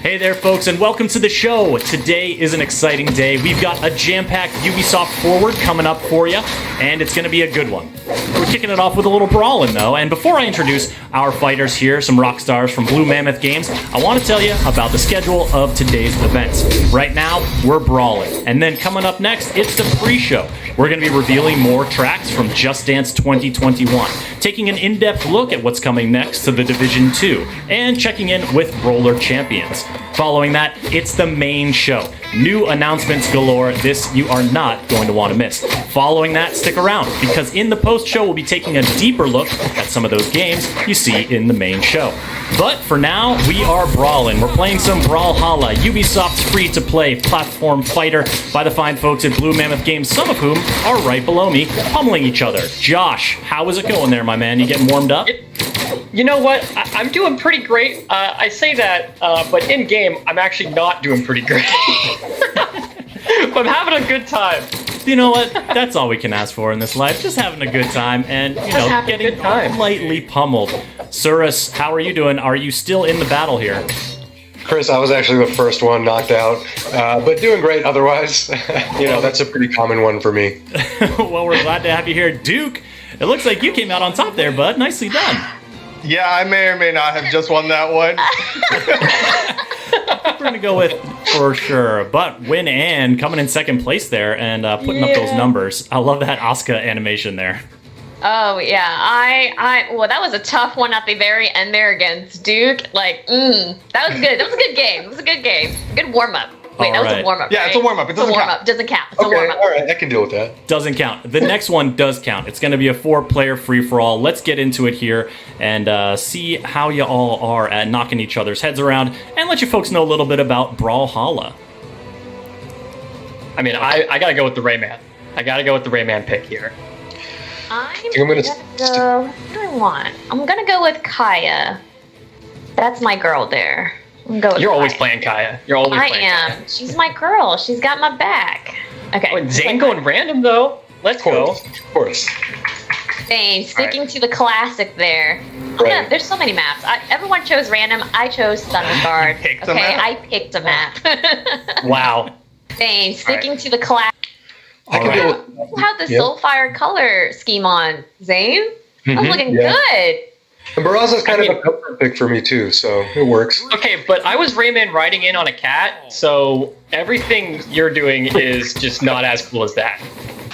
Hey there, folks, and welcome to the show. Today is an exciting day. We've got a jam-packed Ubisoft Forward coming up for you, and it's going to be a good one. We're kicking it off with a little brawling, though, and before I introduce our fighters here, some rock stars from Blue Mammoth Games, I want to tell you about the schedule of today's events. Right now, we're brawling, and then coming up next, it's the pre-show. We're going to be revealing more tracks from Just Dance 2021, taking an in-depth look at what's coming next to the Division 2, and checking in with Roller Champions. Following that, it's the main show. New announcements galore. This you are not going to want to miss. Following that, stick around, because in the post-show, we'll be taking a deeper look at some of those games you see in the main show. But for now, we are brawling. We're playing some Brawlhalla, Ubisoft's free-to-play platform fighter by the fine folks at Blue Mammoth Games, some of whom are right below me, pummeling each other. Josh, how is it going there, my man? You getting warmed up? You know what? I'm doing pretty great. I say that, but in game, I'm actually not doing pretty great. But I'm having a good time. You know what? That's all we can ask for in this life. Just having a good time and, getting lightly pummeled. Surus, how are you doing? Are you still in the battle here? Chris, I was actually the first one knocked out, but doing great otherwise. That's a pretty common one for me. Well, we're glad to have you here. Duke, it looks like you came out on top there, bud. Nicely done. Yeah, I may or may not have just won that one. We're going to go with for sure. But Win Ann coming in second place there and putting up those numbers. I love that Asuka animation there. Oh, yeah. Well, that was a tough one at the very end there against Duke. That was good. That was a good game. It was a good game. Good warm-up. Wait, that was a warm-up, Yeah, right? It's a warm-up. It doesn't count. Doesn't count. It's a warm-up. All right, I can deal with that. Doesn't count. The next one does count. It's going to be a 4-player free-for-all. Let's get into it here and see how you all are at knocking each other's heads around and let you folks know a little bit about Brawlhalla. I mean, I gotta go with the Rayman. I gotta go with the Rayman pick here. I'm gonna go. What do I want? I'm gonna go with Kaya. That's my girl there. You're always playing Kaya. You're always playing Kaya. I am. She's my girl. She's got my back. Okay. Oh, Zane going random though. Let's go. Of course. Zane, sticking to the classic there. Right. There's so many maps. Everyone chose random. I chose Thunderguard. I picked a map. Wow. Zane, sticking to the classic. I can deal with You have the Soulfire color scheme on, Zane. That's looking good. And Barraza's kind of a comfort pick for me too, so it works. Okay, but I was Rayman riding in on a cat, so everything you're doing is just not as cool as that.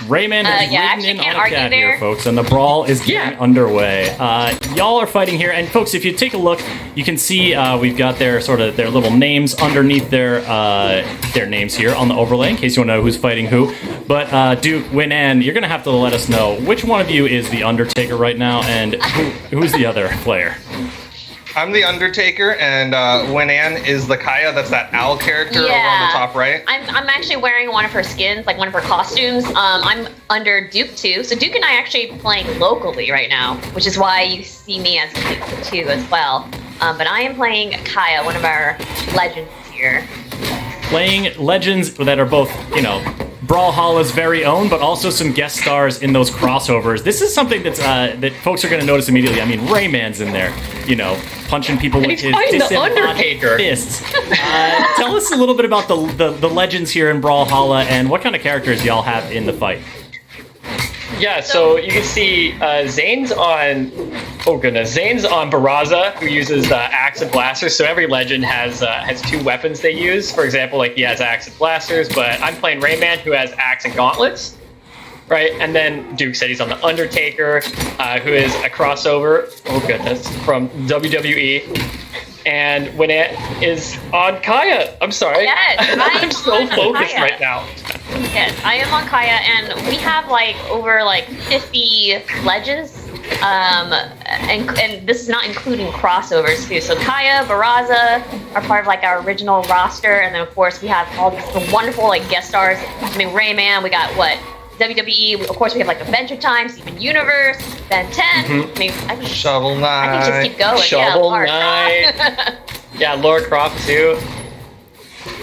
Rayman is ridden in on a cat here, folks, and the brawl is getting underway. Y'all are fighting here, and folks, if you take a look, you can see we've got their little names underneath their names here on the overlay, in case you want to know who's fighting who. But Duke, Win Ann, you're gonna have to let us know which one of you is the Undertaker right now, and who's the other player. I'm the Undertaker, and Win Ann is the Kaya. That's that owl character over on the top right. I'm actually wearing one of her skins, like one of her costumes. I'm under Duke too. So Duke and I are actually playing locally right now, which is why you see me as Duke too as well. But I am playing Kaya, one of our legends here. Playing legends that are both, Brawlhalla's very own, but also some guest stars in those crossovers. This is something that's that folks are going to notice immediately. I mean, Rayman's in there, punching people with his Undertaker fists. Tell us a little bit about the legends here in Brawlhalla and what kind of characters y'all have in the fight. Yeah, so you can see Zane's on Barraza, who uses axe and blasters. So every legend has two weapons they use. For example, he has axe and blasters, but I'm playing Rayman, who has axe and gauntlets. Right, and then Duke said he's on the Undertaker, who is a crossover. Oh goodness, from WWE. And when it is on Kaya, I'm sorry. Yes, I'm so focused Kaya right now. Yes, I am on Kaya, and we have over 50 legends. And this is not including crossovers too. So Kaya, Barraza are part of our original roster, and then of course we have all these wonderful guest stars. I mean, Rayman. We got WWE. Of course, we have Adventure Time, Steven Universe, Ben 10. I mean, Shovel Knight. I can just keep going. Shovel Knight. Yeah, Lara Croft too.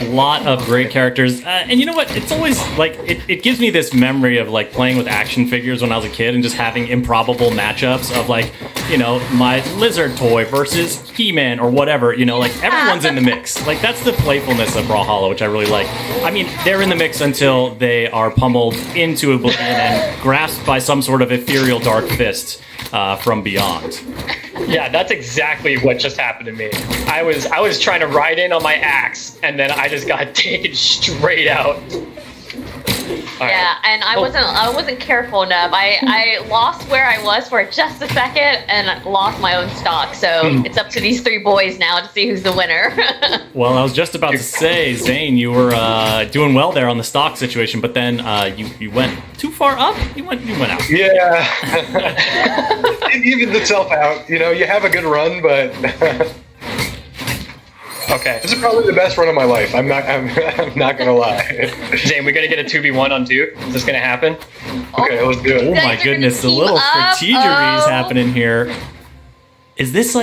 A lot of great characters. And you know what? It's always, like, it gives me this memory of, like, playing with action figures when I was a kid and just having improbable matchups of, like, you know, my lizard toy versus He-Man or whatever. You know, like, everyone's in the mix. Like, that's the playfulness of Brawlhalla, which I really like. I mean, they're in the mix until they are pummeled into oblivion and grasped by some sort of ethereal dark fist from beyond. Yeah, that's exactly what just happened to me. I was trying to ride in on my axe, and then I just got taken straight out. Yeah, and I wasn't careful enough. I lost where I was for just a second and lost my own stock. So it's up to these three boys now to see who's the winner. Well, I was just about to say, Zane, you were doing well there on the stock situation, but then you went too far up. You went out. Yeah, it evened itself out. You know, you have a good run, but. Okay. This is probably the best run of my life. I'm not gonna lie. Zane, we're gonna get a 2v1 on Duke. Is this gonna happen? Okay, let's do Oh it. my goodness, the little strategery is happening here. Is this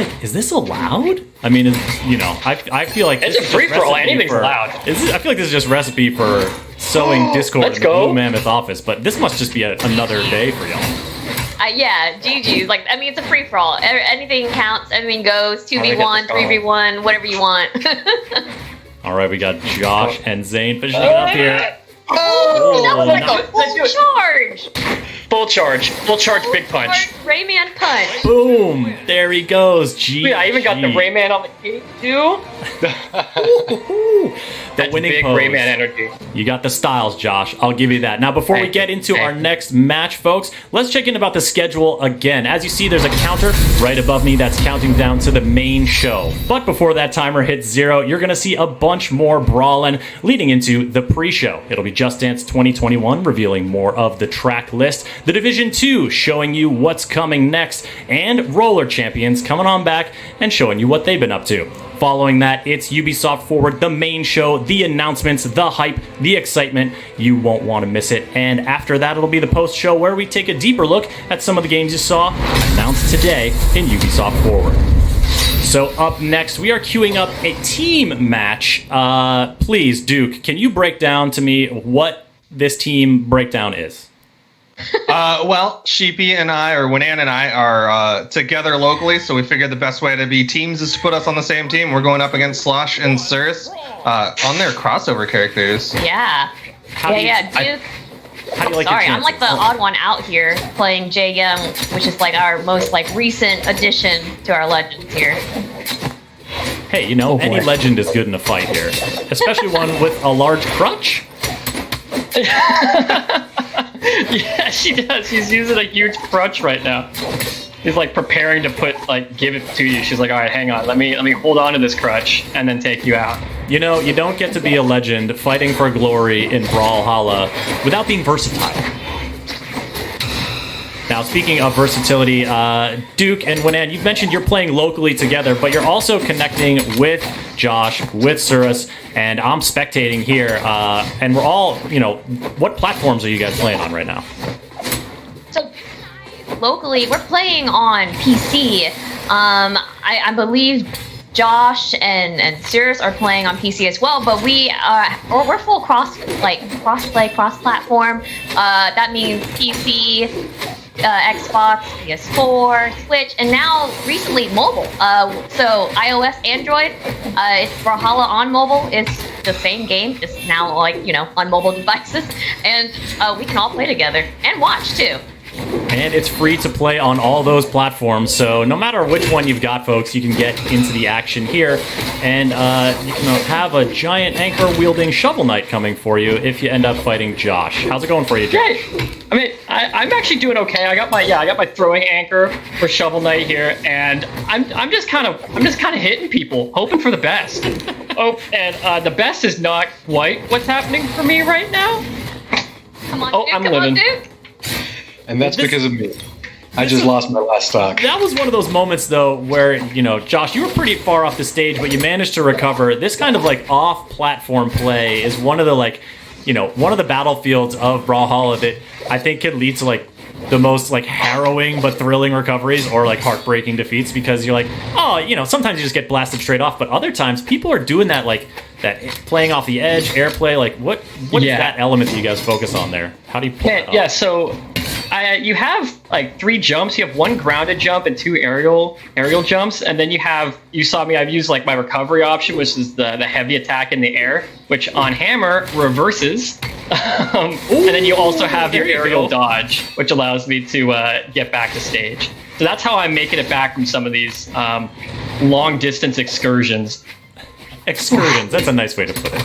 allowed? I mean, I feel like It's a free-for-all. Anything's allowed. I feel like this is just recipe for sowing discord Let's in the go. Blue Mammoth office, but this must just be another day for y'all. Yeah, GG's. Like, I mean, it's a free for all. Anything counts. Anything goes. 2v1, 3v1, whatever you want. All right, we got Josh and Zane finishing up here. That was like nice. a full charge. Full charge, big punch. Rayman punch. Boom! There he goes. GG. Yeah, I even got the Rayman on the cape too. The That's winning big pose. Rayman energy. You got the styles, Josh. I'll give you that. Now, before we get into our next match, folks, let's check in about the schedule again. As you see, there's a counter right above me that's counting down to the main show. But before that timer hits 0, you're going to see a bunch more brawling leading into the pre-show. It'll be Just Dance 2021, revealing more of the track list. The Division 2, showing you what's coming next. And Roller Champions coming on back and showing you what they've been up to. Following that, it's Ubisoft Forward, the main show, the announcements, the hype, the excitement. You won't want to miss it. And after that, it'll be the post-show where we take a deeper look at some of the games you saw announced today in Ubisoft Forward. So up next, we are queuing up a team match. Please, Duke, can you break down to me what this team breakdown is? Well, Sheepy and I, or Winan and I, are together locally, so we figured the best way to be teams is to put us on the same team. We're going up against Slosh and Cirrus on their crossover characters. Yeah. Duke. How do you like your I'm like the chances? odd one out here playing J Young, which is like our most like recent addition to our legends here. Hey, you know, any legend is good in a fight here, especially one with a large crutch. Yeah, she does. She's using a huge crutch right now. She's like preparing to give it to you. She's like, all right, hang on. Let me hold on to this crutch and then take you out. You know, you don't get to be a legend fighting for glory in Brawlhalla without being versatile. Now, speaking of versatility, Duke and Winan, you've mentioned you're playing locally together, but you're also connecting with Josh, with Cirrus, and I'm spectating here. And we're all, what platforms are you guys playing on right now? So locally, we're playing on PC. I believe Josh and Cirrus are playing on PC as well, but we're full cross-play, cross-platform. That means PC, Xbox, PS4, Switch, and now recently mobile. So iOS, Android, it's Brawlhalla on mobile. It's the same game, just now on mobile devices, and we can all play together and watch too. And it's free to play on all those platforms, so no matter which one you've got, folks, you can get into the action here, and you can have a giant anchor-wielding Shovel Knight coming for you if you end up fighting Josh. How's it going for you, Josh? Yeah, I mean, I'm actually doing okay. I got my throwing anchor for Shovel Knight here, and I'm just kind of hitting people, hoping for the best. Oh, and the best is not quite what's happening for me right now. Come on, Oh, Duke, I'm come living. on, Duke. And that's because of me. I just lost my last stock. That was one of those moments, though, where, Josh, you were pretty far off the stage, but you managed to recover. This kind of, off-platform play is one of the, one of the battlefields of Brawlhalla that I think could lead to, the most, harrowing but thrilling recoveries or, heartbreaking defeats, because you're sometimes you just get blasted straight off, but other times people are doing that, that playing off the edge, airplay, like what is Yeah. that element that you guys focus on there? How do you pull it up? Yeah, so you have like 3 jumps. You have 1 grounded jump and 2 aerial jumps, and then you saw me. I've used like my recovery option, which is the heavy attack in the air, which on hammer reverses. And then you also have your there you aerial go. dodge, which allows me to get back to stage. So that's how I'm making it back from some of these long distance excursions. Excursions. That's a nice way to put it.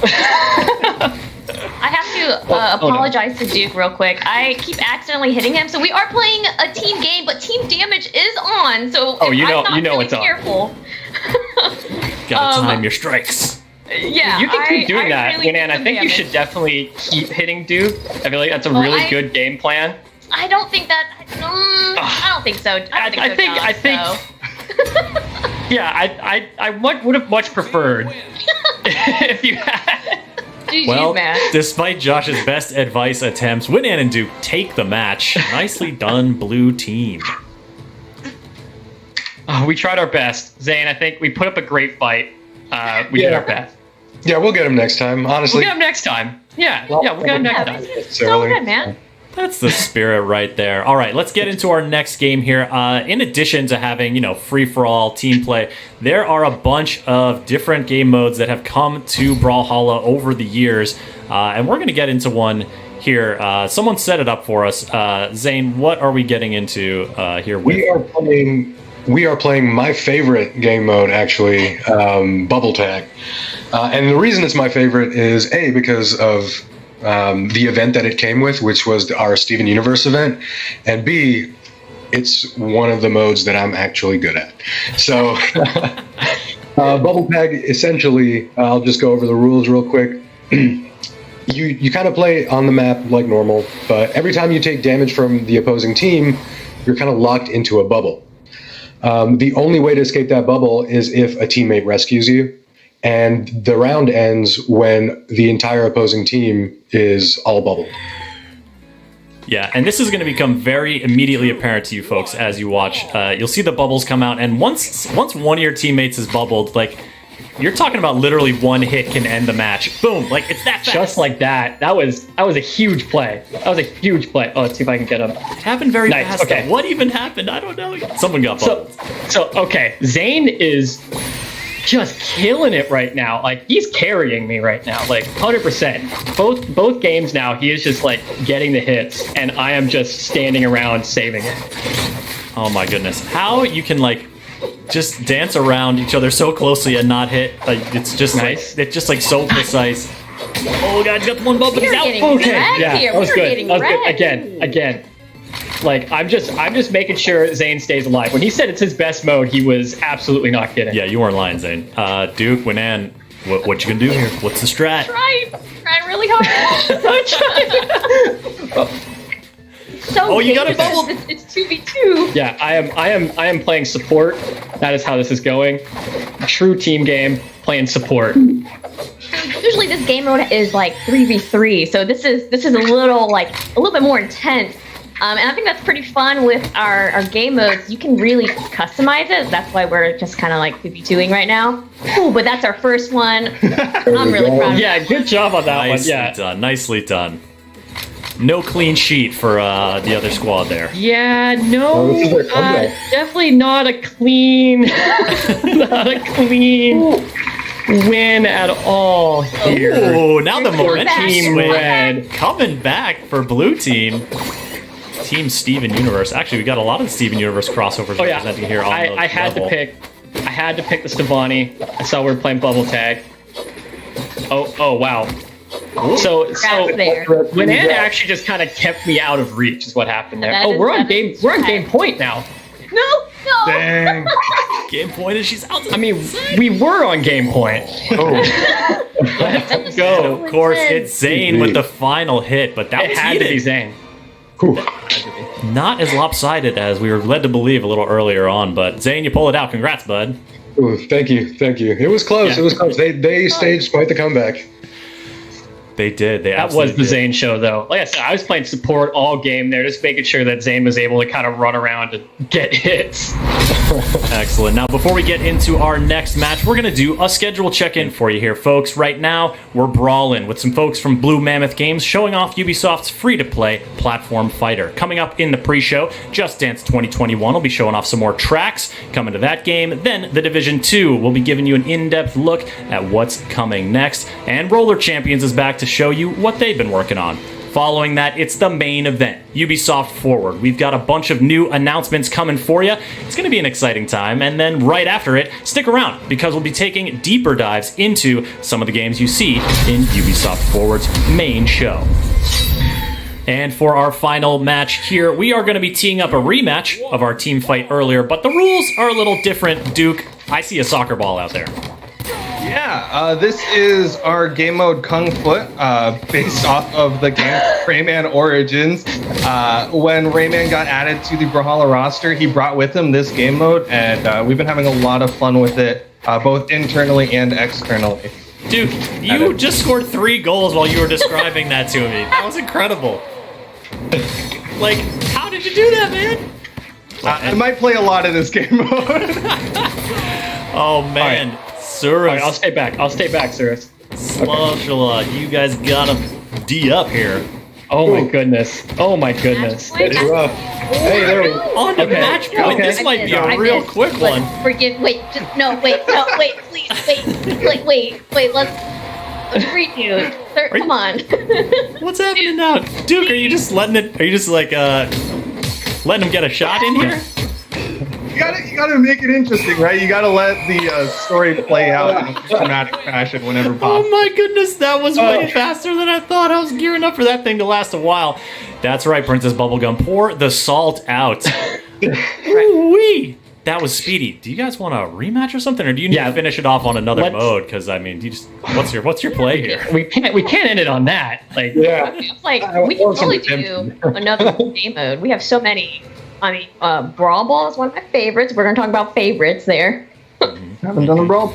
I have to no. apologize to Duke real quick. I keep accidentally hitting him. So we are playing a team game, but team damage is on. So Oh, if you know- I'm not you know really it's on. careful. Gotta time your strikes. Yeah, You can keep doing that, really and need I some think you damage. should definitely keep hitting Duke. I feel like that's a Well, really I- good game plan. I don't think that. I don't think so. I don't think so. I think- Josh, Yeah, I would have much preferred if you had. so. GG's, Well, man. despite Josh's best advice attempts, Winan and Duke take the match. Nicely done, blue team. Oh, we tried our best, Zane. I think we put up a great fight. We did Yeah. our best. Yeah, we'll get him next time. We'll Honestly, get him next time. Yeah, we'll get him next Yeah, time. this is so good, man. That's the spirit right there. All right, let's get into our next game here. In addition to having, free-for-all, team play, there are a bunch of different game modes that have come to Brawlhalla over the years, and we're going to get into one here. Someone set it up for us. Zane, what are we getting into here with? we are playing my favorite game mode, actually, Bubble Tag. And the reason it's my favorite is because of the event that it came with, which was our Steven Universe event, and B, it's one of the modes that I'm actually good at. So, Bubble Tag, essentially, I'll just go over the rules real quick. You kind of play on the map like normal, but every time you take damage from the opposing team, you're kind of locked into a bubble. The only way to escape that bubble is if a teammate rescues you. And the round ends when the entire opposing team is all bubbled. Yeah, and this is going to become very immediately apparent to you folks as you watch. You'll see the bubbles come out, and once one of your teammates is bubbled, like, you're talking about literally one hit can end the match. Boom, like, it's that fast. Just like that. That was a huge play. That was a huge play. Oh, let's see if I can get him. It happened very Nice, fast. okay. Though. What even happened? I don't know. Someone got bubbled. So okay, Zane is just killing it right now. Like, he's carrying me right now, like 100%. Both games now, he is just like getting the hits, and I am just standing around saving it. Oh my goodness. How you can, like, just dance around each other so closely and not hit. Like, it's just Nice. like, it's just like so precise. Oh god, he's got one bubble. He's We're out. getting Okay, wrecked yeah, here. that was We're good. getting That was good. wrecked. Again. Like, I'm just making sure Zane stays alive. When he said it's his best mode, he was absolutely not kidding. Yeah, you weren't lying, Zane. Duke, Winan, what you gonna do here? What's the strat? Trying really hard. So Oh, you got it dangerous. bubbled. It's 2v2. Yeah, I am playing support. That is how this is going. True team game, playing support. Usually this game mode is like 3v3, so this is a little bit more intense. And I think that's pretty fun with our game modes. You can really customize it. That's why we're just kind of like 2v2ing right now. Ooh, but that's our first one. I'm really proud of Yeah, good job on that one. Nicely Yeah. done. Nicely done. No clean sheet for the other squad there. Yeah, no, this is their comeback. definitely not a clean, win at all here. Oh, now the You're coming momentum back. Team swing. Red. Coming back for blue team. Team Steven Universe. Actually, we got a lot of Steven Universe crossovers Oh yeah, representing here on the I had level. to pick the Stevani. I saw we were playing bubble tag. Oh wow. So Congrats there. Winan actually just kind of kept me out of reach is what happened there. That Oh, is- we're on that game is game point now. No. Dang. Game point and she's out. I mean, we were on game point. Let's go. Of course, it's Zane with the final hit, but that It was had to be heated. Zane. Whew. Not as lopsided as we were led to believe a little earlier on, but Zane, you pull it out. Congrats, bud. Ooh, thank you. It was close. Yeah. It was close. They staged quite the comeback. They did. They That was absolutely the did. Zane show, though. Like I said, I was playing support all game there, just making sure that Zane was able to kind of run around and get hits. Excellent. Now, before we get into our next match, we're going to do a schedule check-in for you here, folks. Right now, we're brawling with some folks from Blue Mammoth Games showing off Ubisoft's free-to-play platform fighter. Coming up in the pre-show, Just Dance 2021 will be showing off some more tracks coming to that game. Then, The Division 2 will be giving you an in-depth look at what's coming next. And Roller Champions is back to show you what they've been working on. Following that, it's the main event, Ubisoft Forward. We've got a bunch of new announcements coming for you. It's going to be an exciting time. And then right after it, stick around because we'll be taking deeper dives into some of the games you see in Ubisoft Forward's main show. And for our final match here, we are going to be teeing up a rematch of our team fight earlier, but the rules are a little different. Duke, I see a soccer ball out there. Yeah, this is our game mode Kung Foot, based off of the game Rayman Origins. When Rayman got added to the Brawlhalla roster, he brought with him this game mode, and we've been having a lot of fun with it, both internally and externally. Duke, you just scored 3 goals while you were describing that to me. That was incredible. Like, how did you do that, man? I might play a lot of this game mode. Oh, man. Surus. Alright, I'll stay back, Surus. Sloshala, you guys got him D up here. Oh my goodness. Oh my goodness. It's rough. Hey, there we go. On to Okay. match point. Okay. This might be a real quick one. Forgive. Wait. Wait. Please. Wait. Let's redo. Sir, come on. What's happening now? Duke, are you just letting it, are you just like, letting him get a shot in here? You gotta make it interesting, right? You gotta let the story play out in a dramatic fashion whenever Oh possible. my goodness, that was way faster than I thought. I was gearing up for that thing to last a while. That's right, Princess Bubblegum. Pour the salt out. Ooh-wee. That was speedy. Do you guys want a rematch or something, or do you need to finish it off on another mode? Because I mean, you just what's your play here? We can't end it on that. Like, Yeah. It's like we can totally do another game mode. We have so many. I mean, Brawl Ball is one of my favorites. We're gonna talk about favorites there. Haven't done a brawl.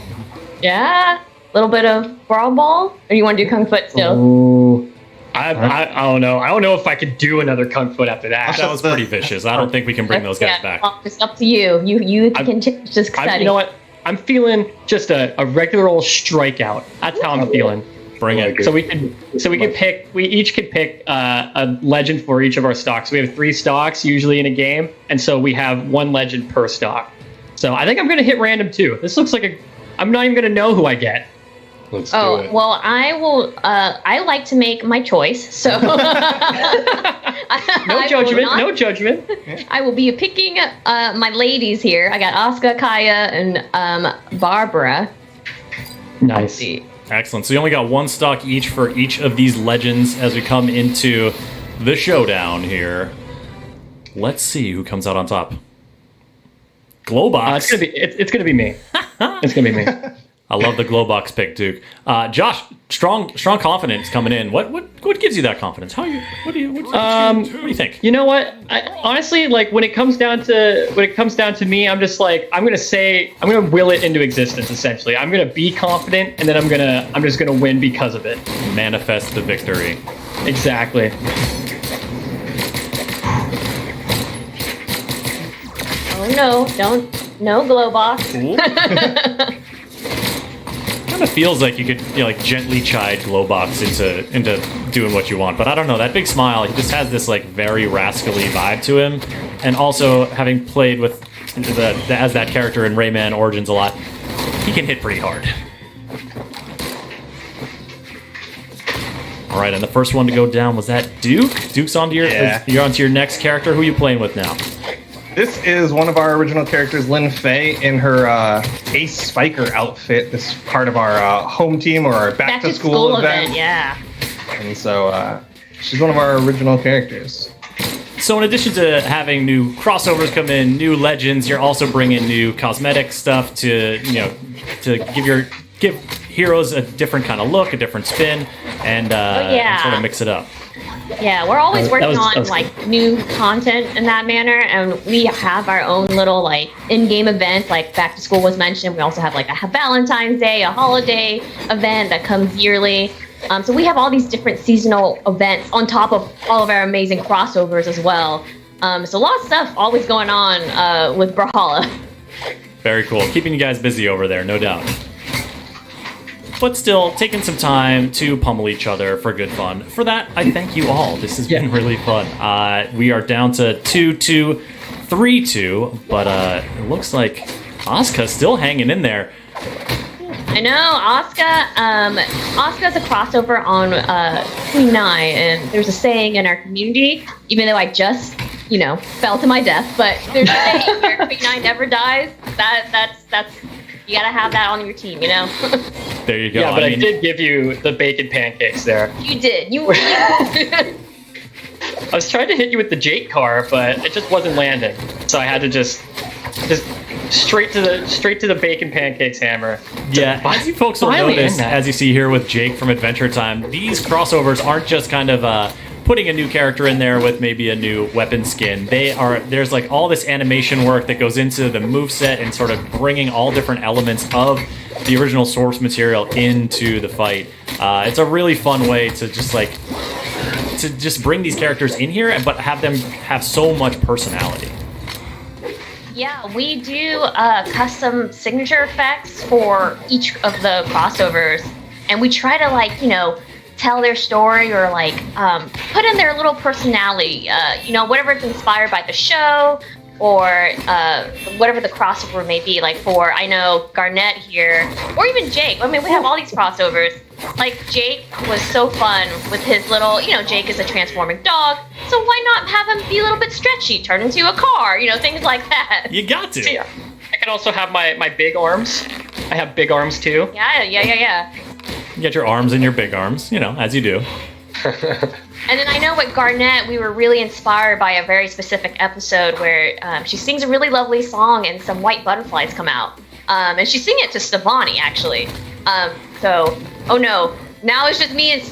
Yeah, a little bit of Brawl Ball. Or you want to do Kung Foot still? Ooh. I don't know. I don't know if I could do another Kung Foot after that. That was pretty vicious. I don't think we can bring those guys back. Well, it's up to you. You can change this setting. You know what? I'm feeling just a regular old strikeout. That's how I'm feeling. Bring it. So we could pick. We each could pick a legend for each of our stocks. We have 3 stocks usually in a game, and so we have 1 legend per stock. So I think I'm gonna hit random too. This looks like I'm not even gonna know who I get. Let's do it. Well, I will. I like to make my choice, so No judgment. I will be picking my ladies here. I got Asuka, Kaya, and Barbara. Nice. See. Excellent. So you only got 1 stock each for each of these legends as we come into the showdown here. Let's see who comes out on top. Glowbox. It's gonna be me. It's gonna be me. I love the Glowbox pick, Duke. Josh, strong confidence coming in. What gives you that confidence? What do you think? You know what? Honestly, like when it comes down to me, I'm just like I'm gonna will it into existence. Essentially, I'm gonna be confident, and then I'm just gonna win because of it. Manifest the victory. Exactly. Oh no Glowbox. Kind of feels like you could like gently chide Glowbox into doing what you want, but I don't know. That big smile, he just has this like very rascally vibe to him, and also having played with as that character in Rayman Origins a lot, he can hit pretty hard. All right, and the first one to go down was that Duke. Duke's onto you're onto your next character. Who are you playing with now? This is one of our original characters, Lin Fei, in her Ace Spiker outfit. This is part of our home team or our back to school event. Yeah. And so she's one of our original characters. So in addition to having new crossovers come in, new legends, you're also bringing new cosmetic stuff to give heroes a different kind of look, a different spin, and sort of mix it up. Yeah, we're always working on cool. like new content in that manner, and we have our own little like in-game event. Like back to school was mentioned. We also have like a Valentine's Day, a holiday event that comes yearly. So we have all these different seasonal events on top of all of our amazing crossovers as well. So a lot of stuff always going on with Brawlhalla. Very cool. Keeping you guys busy over there, no doubt. But still, taking some time to pummel each other for good fun. For that, I thank you all. This has been really fun. We are down to 2-2, 3-2, but it looks like Asuka's still hanging in there. I know, Asuka's a crossover on Queen I, and there's a saying in our community, even though I just, fell to my death, but there's a saying where Queen I never dies. That's you gotta have that on your team, There you go. Yeah, but I did give you the bacon pancakes there. You did. You I was trying to hit you with the Jake car, but it just wasn't landing. So I had to just straight to the bacon pancakes hammer. Yeah, as you folks will notice, as you see here with Jake from Adventure Time, these crossovers aren't just kind of putting a new character in there with maybe a new weapon skin. There's like all this animation work that goes into the moveset and sort of bringing all different elements of the original source material into the fight. It's a really fun way to just bring these characters in here, but have them have so much personality. Yeah, we do custom signature effects for each of the crossovers, and we try to tell their story or put in their little personality. Whatever it's inspired by the show or whatever the crossover may be. Like for I know Garnett here, or even Jake. I mean, we have all these crossovers. Like Jake was so fun with his little, Jake is a transforming dog, so why not have him be a little bit stretchy, turn into a car, things like that. You got to. Yeah. I can also have my big arms. I have big arms too. Yeah. You got your arms and your big arms, as you do. And then I know with Garnett, we were really inspired by a very specific episode where she sings a really lovely song and some white butterflies come out. And she's singing it to Stevani, actually. Oh no, now it's just me and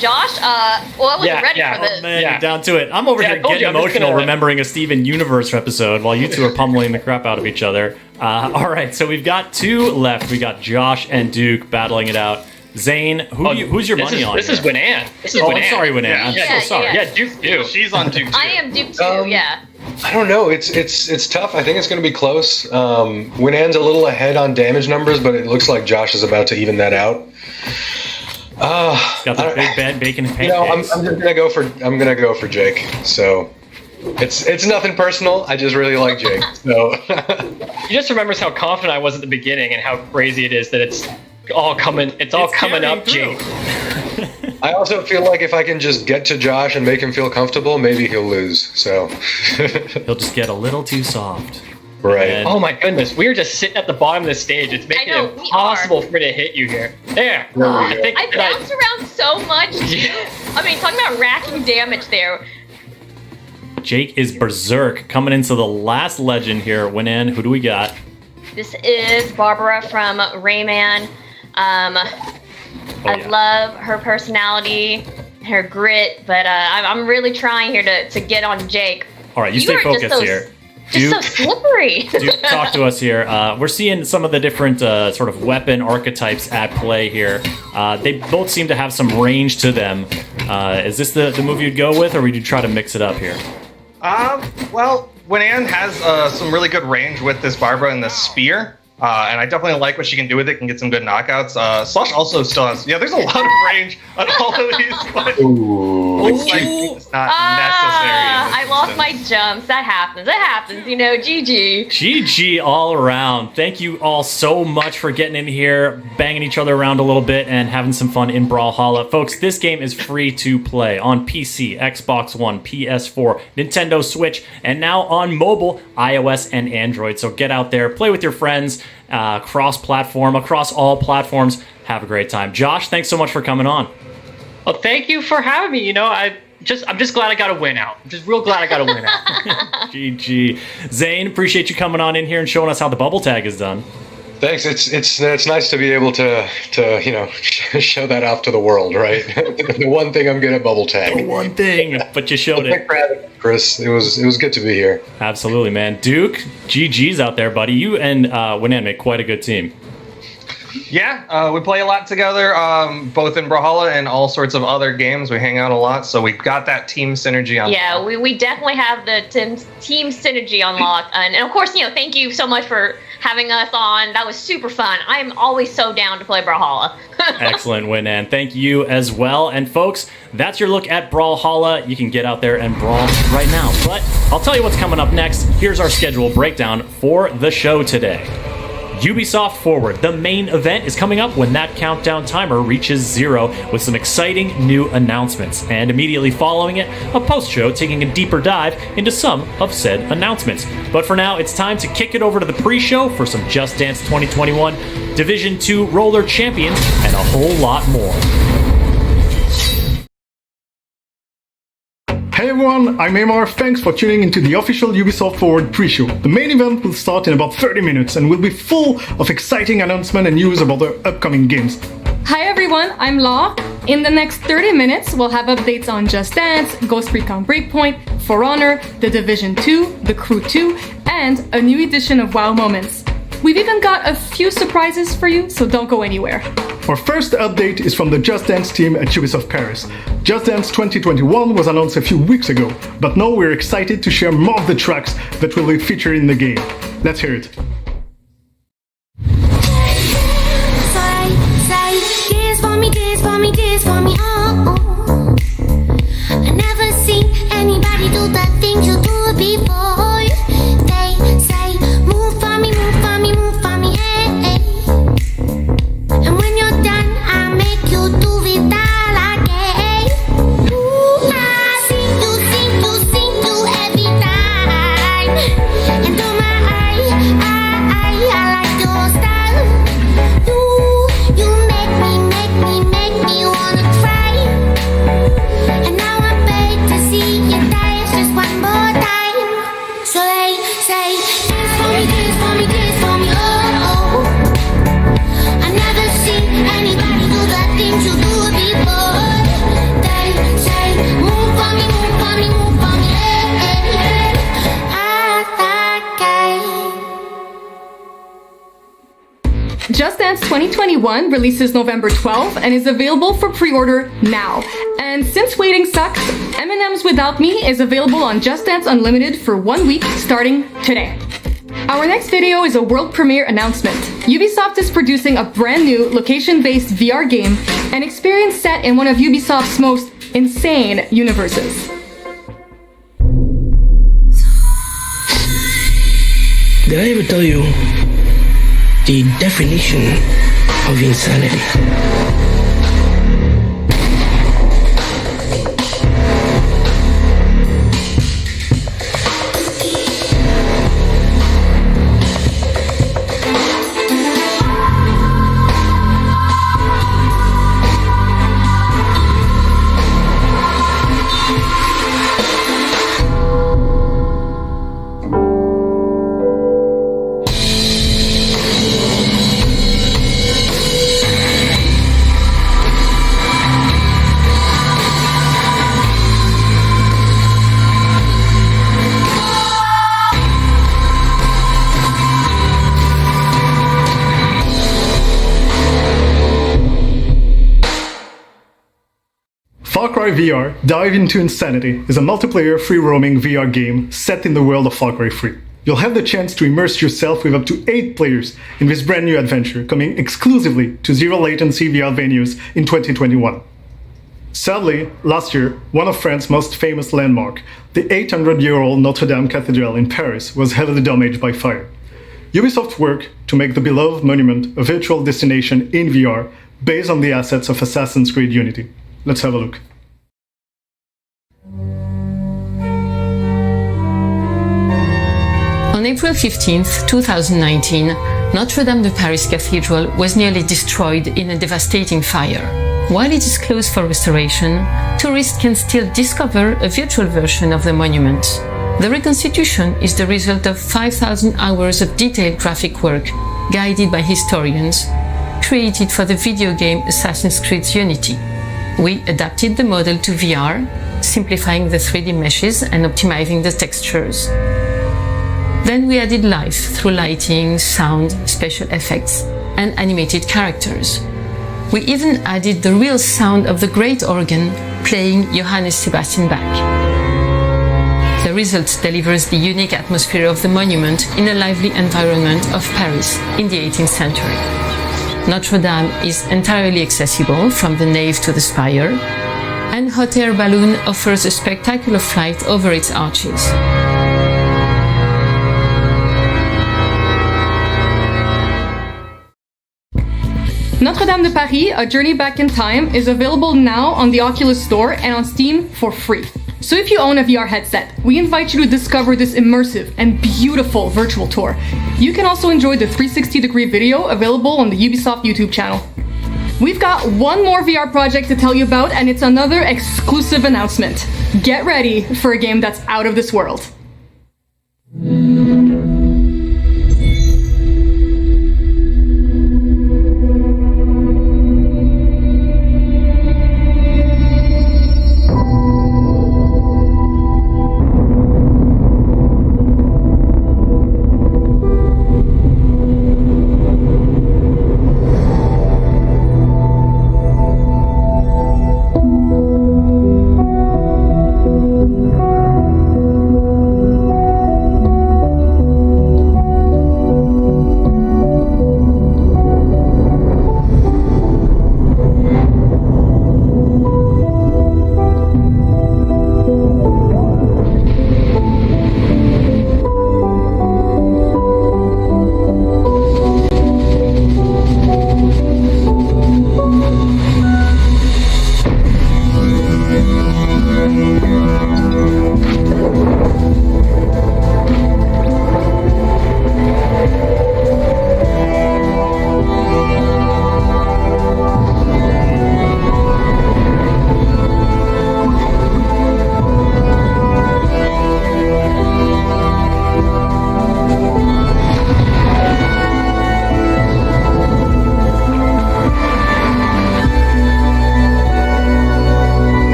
Josh. I wasn't ready for this. Oh man, you're down to it. I'm over here getting emotional remembering a Steven Universe episode while you two are pummeling the crap out of each other. All right, so we've got two left. We got Josh and Duke battling it out. Zane, who's your money on? This is Winan. I'm sorry, Winan. I'm so sorry. Yeah, Duke too. She's on Duke too. I am Duke too. Yeah. I don't know. It's tough. I think it's going to be close. Winan's a little ahead on damage numbers, but it looks like Josh is about to even that out. Got the big bad bacon pancakes. I'm just gonna go for Jake. So it's nothing personal. I just really like Jake. So he just remembers how confident I was at the beginning and how crazy it is that it's all coming up, Jake. I also feel like if I can just get to Josh and make him feel comfortable, maybe he'll lose. So he'll just get a little too soft. Right. And oh my goodness, we were just sitting at the bottom of the stage. It's making it impossible for me to hit you here. There. I bounced around so much. I mean, talking about racking damage there. Jake is berserk coming into the last legend here. Winan, who do we got? This is Barbara from Rayman. I love her personality, her grit, but I'm really trying here to get on Jake. All right, you stay focused here. Just so slippery. Duke, talk to us here. We're seeing some of the different sort of weapon archetypes at play here. They both seem to have some range to them. Is this the move you'd go with, or would you try to mix it up here? Well, Winan has some really good range with this Barbara and the spear. And I definitely like what she can do with it. Can get some good knockouts. Slush also still has. Yeah, there's a lot of range on all of these, but looks like it's not necessary. I lost my jumps. That happens. GG. GG all around. Thank you all so much for getting in here, banging each other around a little bit, and having some fun in Brawlhalla. Folks, this game is free to play on PC, Xbox One, PS4, Nintendo Switch, and now on mobile, iOS and Android. So get out there, play with your friends. Cross-platform, across all platforms. Have a great time. Josh, thanks so much for coming on. Well, thank you for having me. I'm just glad I got a win out. I'm just real glad I got a win out. GG. Zane, appreciate you coming on in here and showing us how the bubble tag is done. Thanks. It's nice to be able to show that off to the world, right? The one thing I'm good at, bubble tag. The one thing, but you showed it. Chris, it was good to be here. Absolutely, man. Duke, GG's out there, buddy. You and Winan make quite a good team. Yeah, we play a lot together, both in Brawlhalla and all sorts of other games. We hang out a lot, so we've got that team synergy on. Yeah, we definitely have the team synergy on lock. And of course, thank you so much for having us on. That was super fun. I am always so down to play Brawlhalla. Excellent, Winan. Thank you as well. And folks, that's your look at Brawlhalla. You can get out there and brawl right now. But I'll tell you what's coming up next. Here's our schedule breakdown for the show today. Ubisoft Forward. The main event is coming up when that countdown timer reaches 0 with some exciting new announcements. And immediately following it, a post-show taking a deeper dive into some of said announcements. But for now, it's time to kick it over to the pre-show for some Just Dance 2021, Division 2 Roller Champions, and a whole lot more. Hey everyone, I'm Amar. Thanks for tuning into the official Ubisoft Forward pre-show. The main event will start in about 30 minutes and will be full of exciting announcements and news about the upcoming games. Hi everyone, I'm Law. In the next 30 minutes, we'll have updates on Just Dance, Ghost Recon Breakpoint, For Honor, The Division 2, The Crew 2, and a new edition of WoW Moments. We've even got a few surprises for you, so don't go anywhere. Our first update is from the Just Dance team at Ubisoft Paris. Just Dance 2021 was announced a few weeks ago, but now we're excited to share more of the tracks that will be featured in the game. Let's hear it. Dance for me, oh. I never seen anybody do the things you do before. They say, move for me, hey. And when you're done, I make you do it all again. Ooh, I sing you every time. And oh my, I like your style. You make me wanna cry. And now I'm paid to see you dance just one more time. So they say, dance for me, oh. I never seen anybody do the things you do before. They say, move for me, hey. Just Dance 2021 releases November 12th and is available for pre-order now. And since waiting sucks, M&M's Without Me is available on Just Dance Unlimited for 1 week starting today. Our next video is a world premiere announcement. Ubisoft is producing a brand new location-based VR game, an experience set in one of Ubisoft's most insane universes. Did I ever tell you the definition of insanity? Far Cry VR Dive into Insanity is a multiplayer free-roaming VR game set in the world of Far Cry 3. You'll have the chance to immerse yourself with up to 8 players in this brand new adventure coming exclusively to zero latency VR venues in 2021. Sadly, last year, one of France's most famous landmarks, the 800-year-old Notre Dame Cathedral in Paris, was heavily damaged by fire. Ubisoft worked to make the beloved monument a virtual destination in VR based on the assets of Assassin's Creed Unity. Let's have a look. On April 15, 2019, Notre Dame de Paris Cathedral was nearly destroyed in a devastating fire. While it is closed for restoration, tourists can still discover a virtual version of the monument. The reconstitution is the result of 5,000 hours of detailed graphic work, guided by historians, created for the video game Assassin's Creed Unity. We adapted the model to VR, simplifying the 3D meshes and optimizing the textures. Then we added life through lighting, sound, special effects, and animated characters. We even added the real sound of the great organ playing Johannes Sebastian Bach. The result delivers the unique atmosphere of the monument in a lively environment of Paris in the 18th century. Notre Dame is entirely accessible from the nave to the spire, and hot air balloon offers a spectacular flight over its arches. Notre Dame de Paris, A Journey Back in Time, is available now on the Oculus Store and on Steam for free. So if you own a VR headset, we invite you to discover this immersive and beautiful virtual tour. You can also enjoy the 360-degree video available on the Ubisoft YouTube channel. We've got one more VR project to tell you about, and it's another exclusive announcement. Get ready for a game that's out of this world.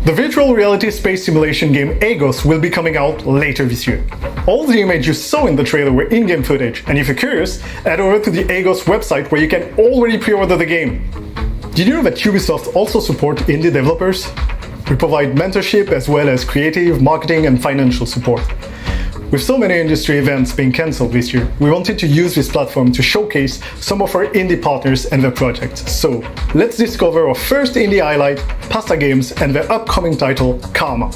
The virtual reality space simulation game Agos will be coming out later this year. All the images you saw in the trailer were in-game footage, and if you're curious, head over to the Agos website where you can already pre-order the game. Did you know that Ubisoft also support indie developers? We provide mentorship as well as creative, marketing and financial support. With so many industry events being cancelled this year, we wanted to use this platform to showcase some of our indie partners and their projects. So, let's discover our first indie highlight, Pasta Games, and their upcoming title, Karma.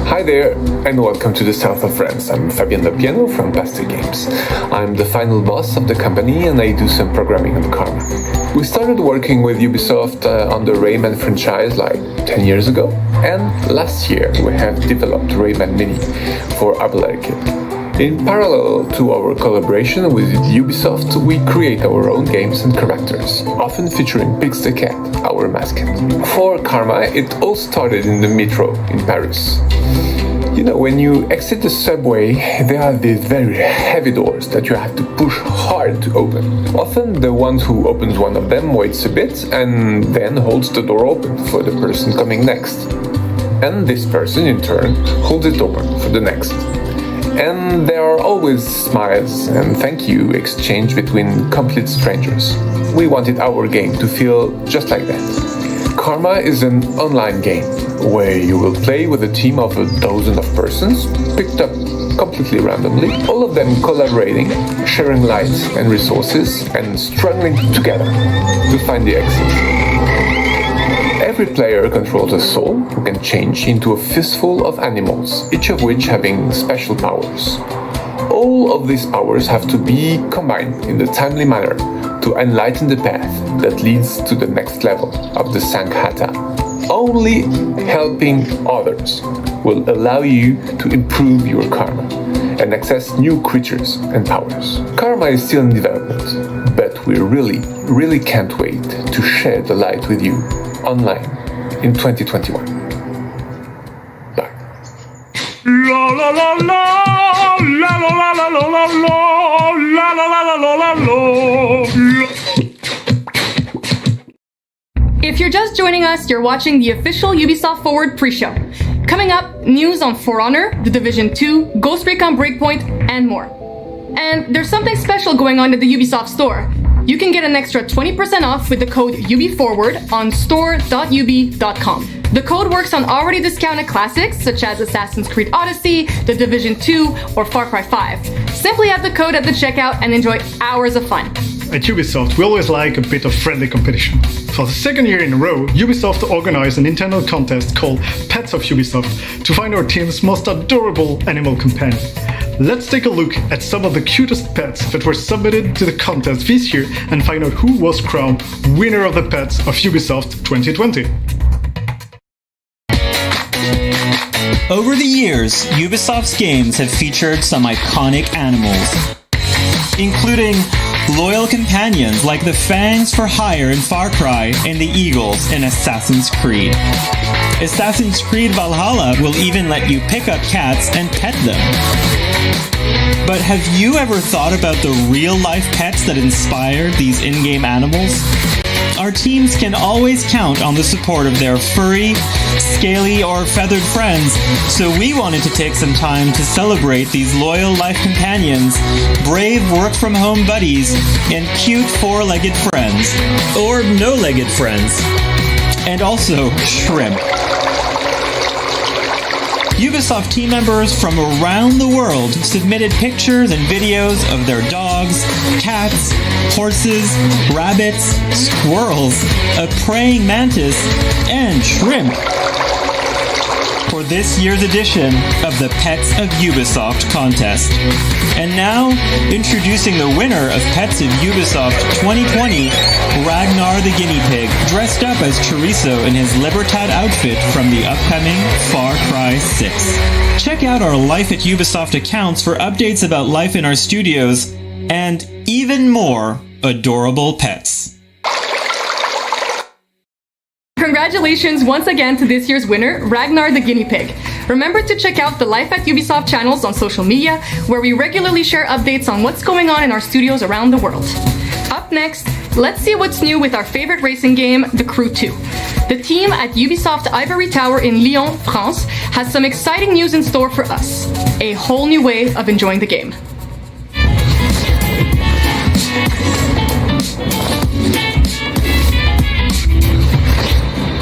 Hi there, and welcome to the south of France. I'm Fabien Lepiano from Pasta Games. I'm the final boss of the company and I do some programming on Karma. We started working with Ubisoft on the Rayman franchise like 10 years ago, and last year we have developed Rayman Mini for AmigaKit. In parallel to our collaboration with Ubisoft, we create our own games and characters, often featuring Pix the Cat, our mascot. For Karma, it all started in the metro in Paris. You know, when you exit the subway, there are these very heavy doors that you have to push hard to open. Often the one who opens one of them waits a bit and then holds the door open for the person coming next. And this person, in turn, holds it open for the next. And there are always smiles and thank you exchanged between complete strangers. We wanted our game to feel just like that. Karma is an online game where you will play with a team of a dozen of persons, picked up completely randomly, all of them collaborating, sharing lights and resources, and struggling together to find the exit. Every player controls a soul who can change into a fistful of animals, each of which having special powers. All of these powers have to be combined in a timely manner to enlighten the path that leads to the next level of the Sankhata. Only helping others will allow you to improve your karma and access new creatures and powers. Karma is still in development, but we really can't wait to share the light with you online in 2021. Bye. La la la la la la la la la la la If you're just joining us, you're watching the official Ubisoft Forward pre-show. Coming up, news on For Honor, The Division 2, Ghost Recon Breakpoint, and more. And there's something special going on at the Ubisoft store. You can get an extra 20% off with the code UbiForward on store.ubi.com. The code works on already discounted classics such as Assassin's Creed Odyssey, The Division 2, or Far Cry 5. Simply add the code at the checkout and enjoy hours of fun. At Ubisoft, we always like a bit of friendly competition. For the second year in a row, Ubisoft organized an internal contest called Pets of Ubisoft to find our team's most adorable animal companion. Let's take a look at some of the cutest pets that were submitted to the contest this year and find out who was crowned winner of the Pets of Ubisoft 2020. Over the years, Ubisoft's games have featured some iconic animals, including loyal companions like the Fangs for Hire in Far Cry and the Eagles in Assassin's Creed. Assassin's Creed Valhalla will even let you pick up cats and pet them. But have you ever thought about the real-life pets that inspire these in-game animals? Our teams can always count on the support of their furry, scaly, or feathered friends, so we wanted to take some time to celebrate these loyal life companions, brave work-from-home buddies, and cute four-legged friends. Or no-legged friends. And also shrimp. Ubisoft team members from around the world submitted pictures and videos of their dogs, cats, horses, rabbits, squirrels, a praying mantis, and shrimp for this year's edition of the Pets of Ubisoft contest. And now, introducing the winner of Pets of Ubisoft 2020, Ragnar the Guinea Pig, dressed up as Chorizo in his Libertad outfit from the upcoming Far Cry 6. Check out our Life at Ubisoft accounts for updates about life in our studios and even more adorable pets. Congratulations once again to this year's winner, Ragnar the Guinea Pig. Remember to check out the Life at Ubisoft channels on social media, where we regularly share updates on what's going on in our studios around the world. Up next, let's see what's new with our favorite racing game, The Crew 2. The team at Ubisoft Ivory Tower in Lyon, France, has some exciting news in store for us. A whole new way of enjoying the game.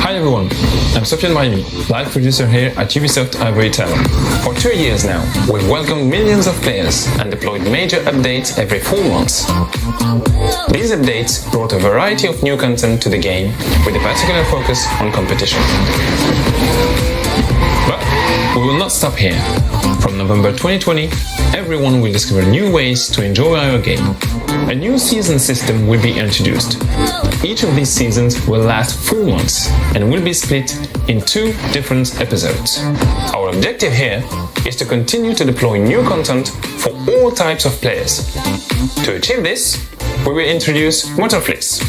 Hi everyone, I'm Sofiane Maimi, live producer here at Ubisoft Ivory Tower. For 2 years now, we've welcomed millions of players and deployed major updates every 4 months. These updates brought a variety of new content to the game, with a particular focus on competition. But we will not stop here. From November 2020, everyone will discover new ways to enjoy our game. A new season system will be introduced. Each of these seasons will last 4 months and will be split in 2 different episodes. Our objective here is to continue to deploy new content for all types of players. To achieve this, we will introduce Motorflix,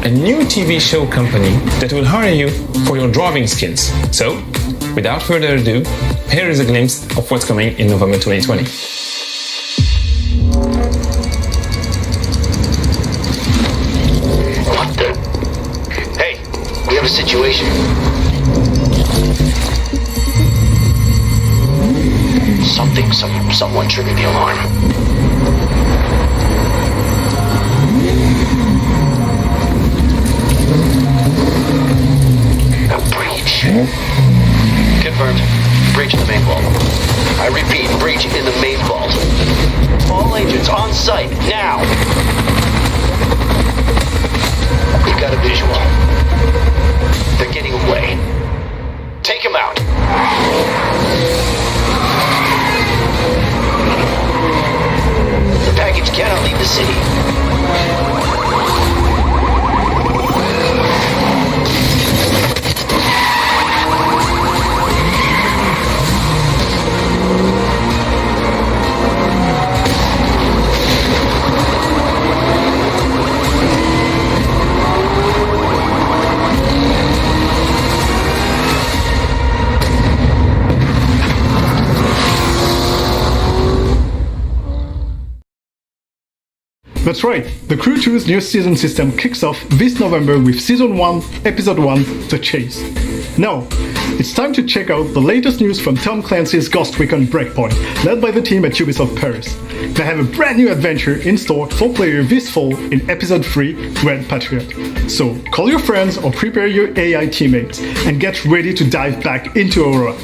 a new TV show company that will hire you for your driving skills. So, without further ado, here is a glimpse of what's coming in November 2020. We have a situation. Someone triggered the alarm. A breach. Confirmed. Breach in the main vault. I repeat, breach in the main vault. All agents on site, now! We've got a visual. They're getting away. Take him out. That's right, the Crew 2's new season system kicks off this November with Season 1, Episode 1, The Chase. Now, it's time to check out the latest news from Tom Clancy's Ghost Recon Breakpoint, led by the team at Ubisoft Paris. They have a brand new adventure in store for players this fall in Episode 3, Red Patriot. So, call your friends or prepare your AI teammates and get ready to dive back into Aurora.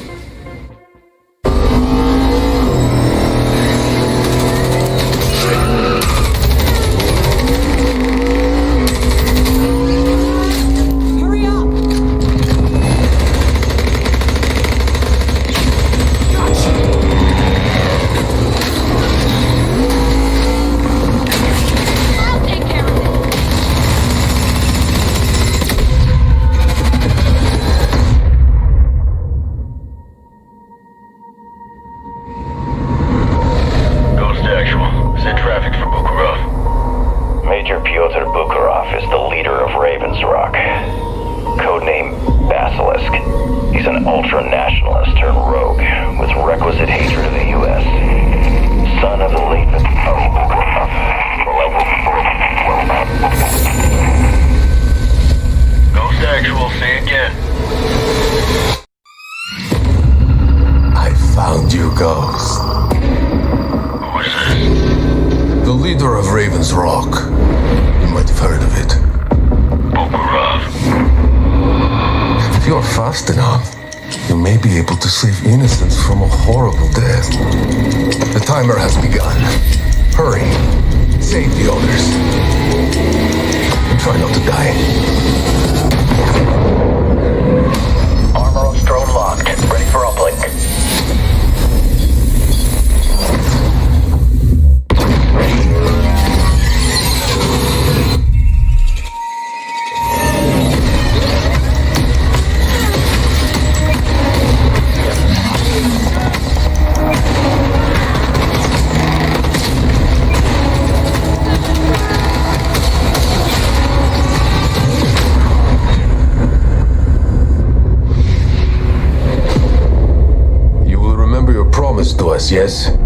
Yes?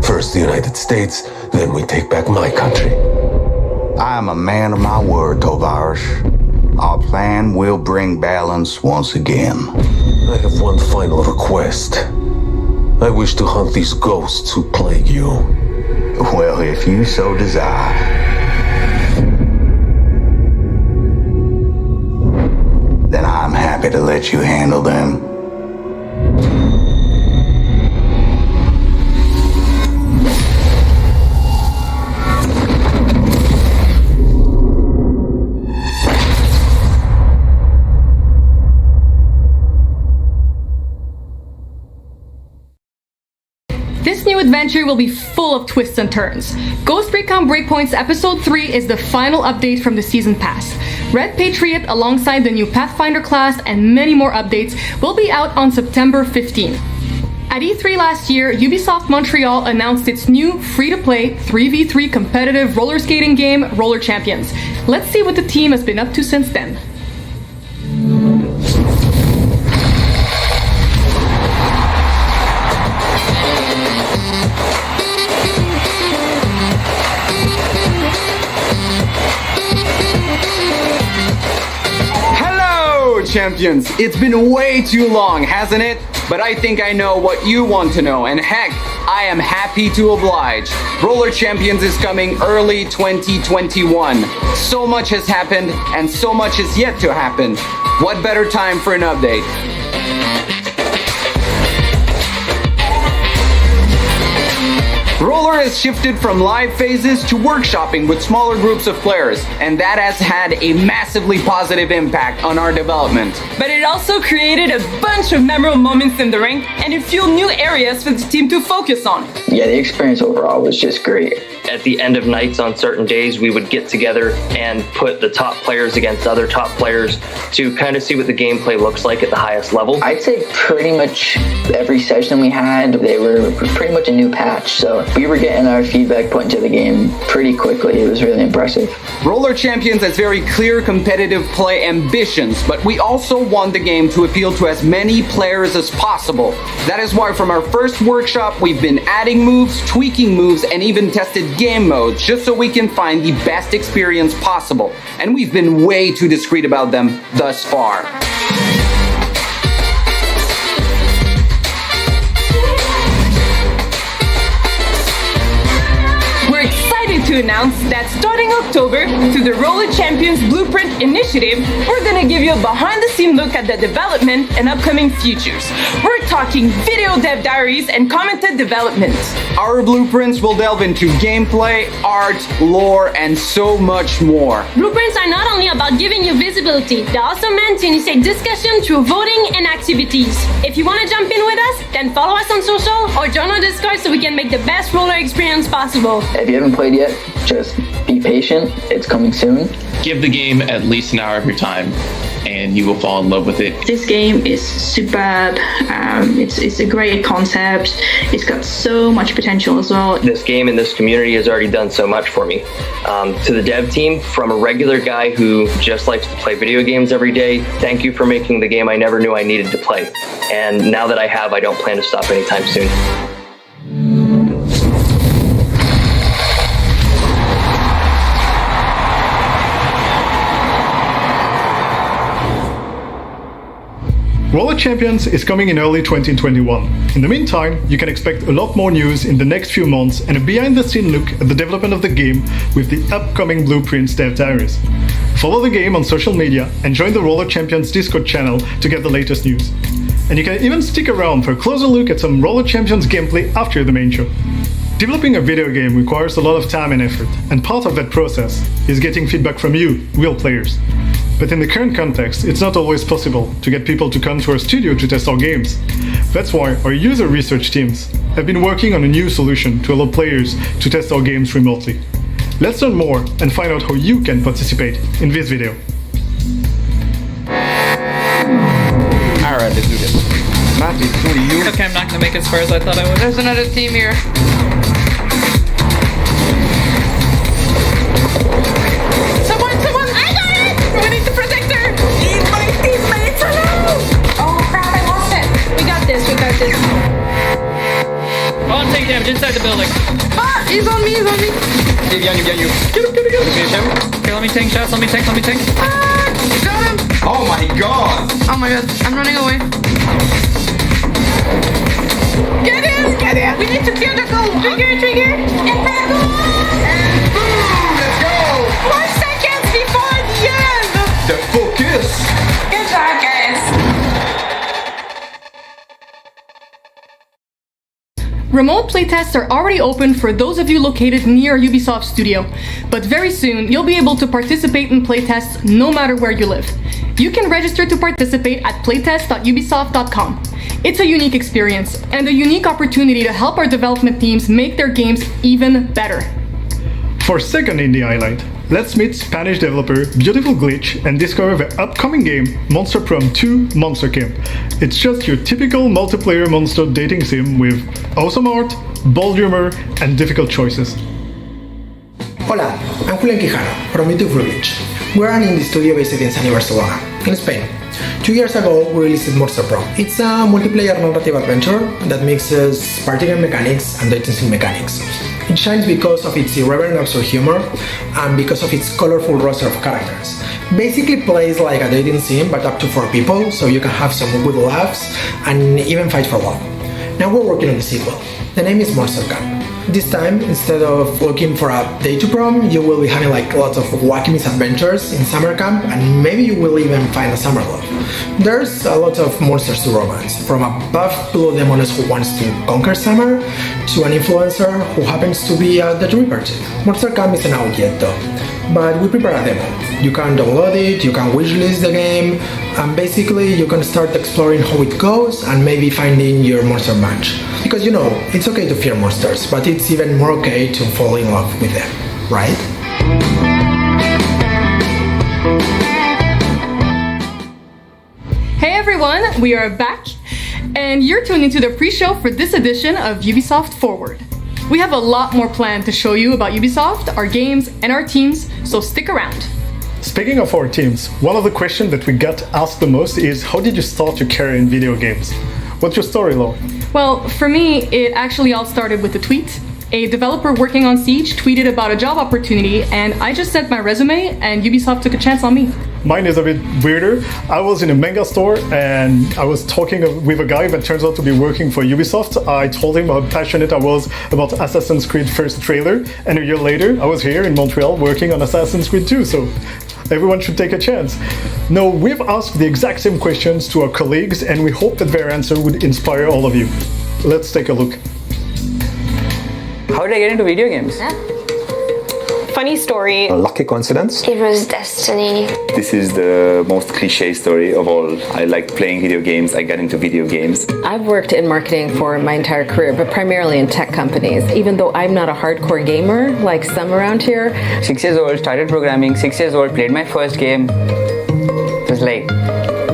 First the United States, then we take back my country. I am a man of my word, Tovarus. Our plan will bring balance once again. I have one final request. I wish to hunt these ghosts who plague you. Well, if you so desire. Then I'm happy to let you handle them. This new adventure will be full of twists and turns. Ghost Recon Breakpoint's Episode 3 is the final update from the Season Pass. Red Patriot, alongside the new Pathfinder class and many more updates, will be out on September 15. At E3 last year, Ubisoft Montreal announced its new free-to-play 3v3 competitive roller skating game, Roller Champions. Let's see what the team has been up to since then. Champions, it's been way too long, hasn't it? But I think I know what you want to know, and heck, I am happy to oblige. Roller Champions is coming early 2021. So much has happened, and so much is yet to happen. What better time for an update? Roller has shifted from live phases to workshopping with smaller groups of players, and that has had a massively positive impact on our development. But it also created a bunch of memorable moments in the ring, and it fueled new areas for the team to focus on. Yeah, the experience overall was just great. At the end of nights on certain days, we would get together and put the top players against other top players to kind of see what the gameplay looks like at the highest level. I'd say pretty much every session we had, they were pretty much a new patch, so we were getting our feedback put into the game pretty quickly. It was really impressive. Roller Champions has very clear competitive play ambitions, but we also want the game to appeal to as many players as possible. That is why from our first workshop, we've been adding moves, tweaking moves, and even tested game modes just so we can find the best experience possible, and we've been way too discreet about them thus far. We're excited to announce that starting October, through the Roller Champions Blueprint Initiative, we're gonna give you a behind-the-scenes look at the development and upcoming features. We're talking video dev diaries and commented development. Our blueprints will delve into gameplay, art, lore, and so much more. Blueprints are not only about giving you visibility, they're also meant to initiate discussion through voting and activities. If you want to jump in with us, then follow us on social or join our Discord so we can make the best roller experience possible. If you haven't played yet, just be patient. It's coming soon. Give the game at least an hour of your time and you will fall in love with it. This game is superb. It's a great concept. It's got so much potential as well. This game and this community has already done so much for me. To the dev team, from a regular guy who just likes to play video games every day, thank you for making the game I never knew I needed to play. And now that I have, I don't plan to stop anytime soon. Roller Champions is coming in early 2021. In the meantime, you can expect a lot more news in the next few months and a behind-the-scenes look at the development of the game with the upcoming Blueprints Dev Diaries. Follow the game on social media and join the Roller Champions Discord channel to get the latest news. And you can even stick around for a closer look at some Roller Champions gameplay after the main show. Developing a video game requires a lot of time and effort, and part of that process is getting feedback from you, real players. But in the current context, it's not always possible to get people to come to our studio to test our games. That's why our user research teams have been working on a new solution to allow players to test our games remotely. Let's learn more and find out how you can participate in this video. Alright, let's do this. Matt, it's to you. Okay, I'm not gonna make it as far as I thought I would. There's another team here. Someone! I got it! We need to protect her! Need my teammates! Oh crap, I lost it! We got this. Oh, I'm taking damage inside the building. Ah! He's on me! Behind you. Get him. Finish him. Okay, let me tank shots, let me tank. Ah! Got him! Oh my god! Oh my god, I'm running away. Get in! We need to kill the goal! Trigger! And that goal! And boom! Let's go! 4 seconds before the end! The focus! Good job, guys! Remote playtests are already open for those of you located near Ubisoft studio, but very soon you'll be able to participate in playtests no matter where you live. You can register to participate at playtest.ubisoft.com. It's a unique experience and a unique opportunity to help our development teams make their games even better. For second indie highlight, let's meet Spanish developer Beautiful Glitch and discover the upcoming game Monster Prom 2 Monster Camp. It's just your typical multiplayer monster dating sim with awesome art, bold humor, and difficult choices. Hola, I'm Julian Quijano from Beautiful Glitch. We're an indie studio based in San Barcelona, in Spain. 2 years ago, we released Monster Prom. It's a multiplayer narrative adventure that mixes party game mechanics and dating sim mechanics. It shines because of its irreverent absurd humor and because of its colorful roster of characters. Basically plays like a dating sim but up to 4 people, so you can have some good laughs and even fight for love. Now we're working on the sequel. The name is Monster Camp. This time, instead of looking for a day to prom, you will be having like lots of wacky misadventures in summer camp, and maybe you will even find a summer love. There's a lot of monsters to romance, from a buff blue demoness who wants to conquer summer, to an influencer who happens to be a the Reaper chick. Monster Camp isn't out yet though, but we prepare a demo. You can download it, you can wishlist the game, and basically you can start exploring how it goes and maybe finding your monster match. Because you know, it's okay to fear monsters, but it's even more okay to fall in love with them, right? Hey everyone, we are back, and you're tuned into the pre-show for this edition of Ubisoft Forward. We have a lot more planned to show you about Ubisoft, our games, and our teams, so stick around. Speaking of our teams, one of the questions that we got asked the most is how did you start your career in video games? What's your story, Laura? Well, for me, it actually all started with a tweet. a developer working on Siege tweeted about a job opportunity, and I just sent my resume, and Ubisoft took a chance on me. Mine is a bit weirder. I was in a manga store and I was talking with a guy that turns out to be working for Ubisoft. I told him how passionate I was about Assassin's Creed first trailer, and a year later I was here in Montreal working on Assassin's Creed 2, so everyone should take a chance. Now, we've asked the exact same questions to our colleagues and we hope that their answer would inspire all of you. Let's take a look. How did I get into video games? Funny story. A lucky coincidence? It was destiny. This is the most cliche story of all. I liked playing video games. I got into video games. I've worked in marketing for my entire career, but primarily in tech companies. Even though I'm not a hardcore gamer like some around here. 6 years old, started programming. 6 years old, played my first game. It was like,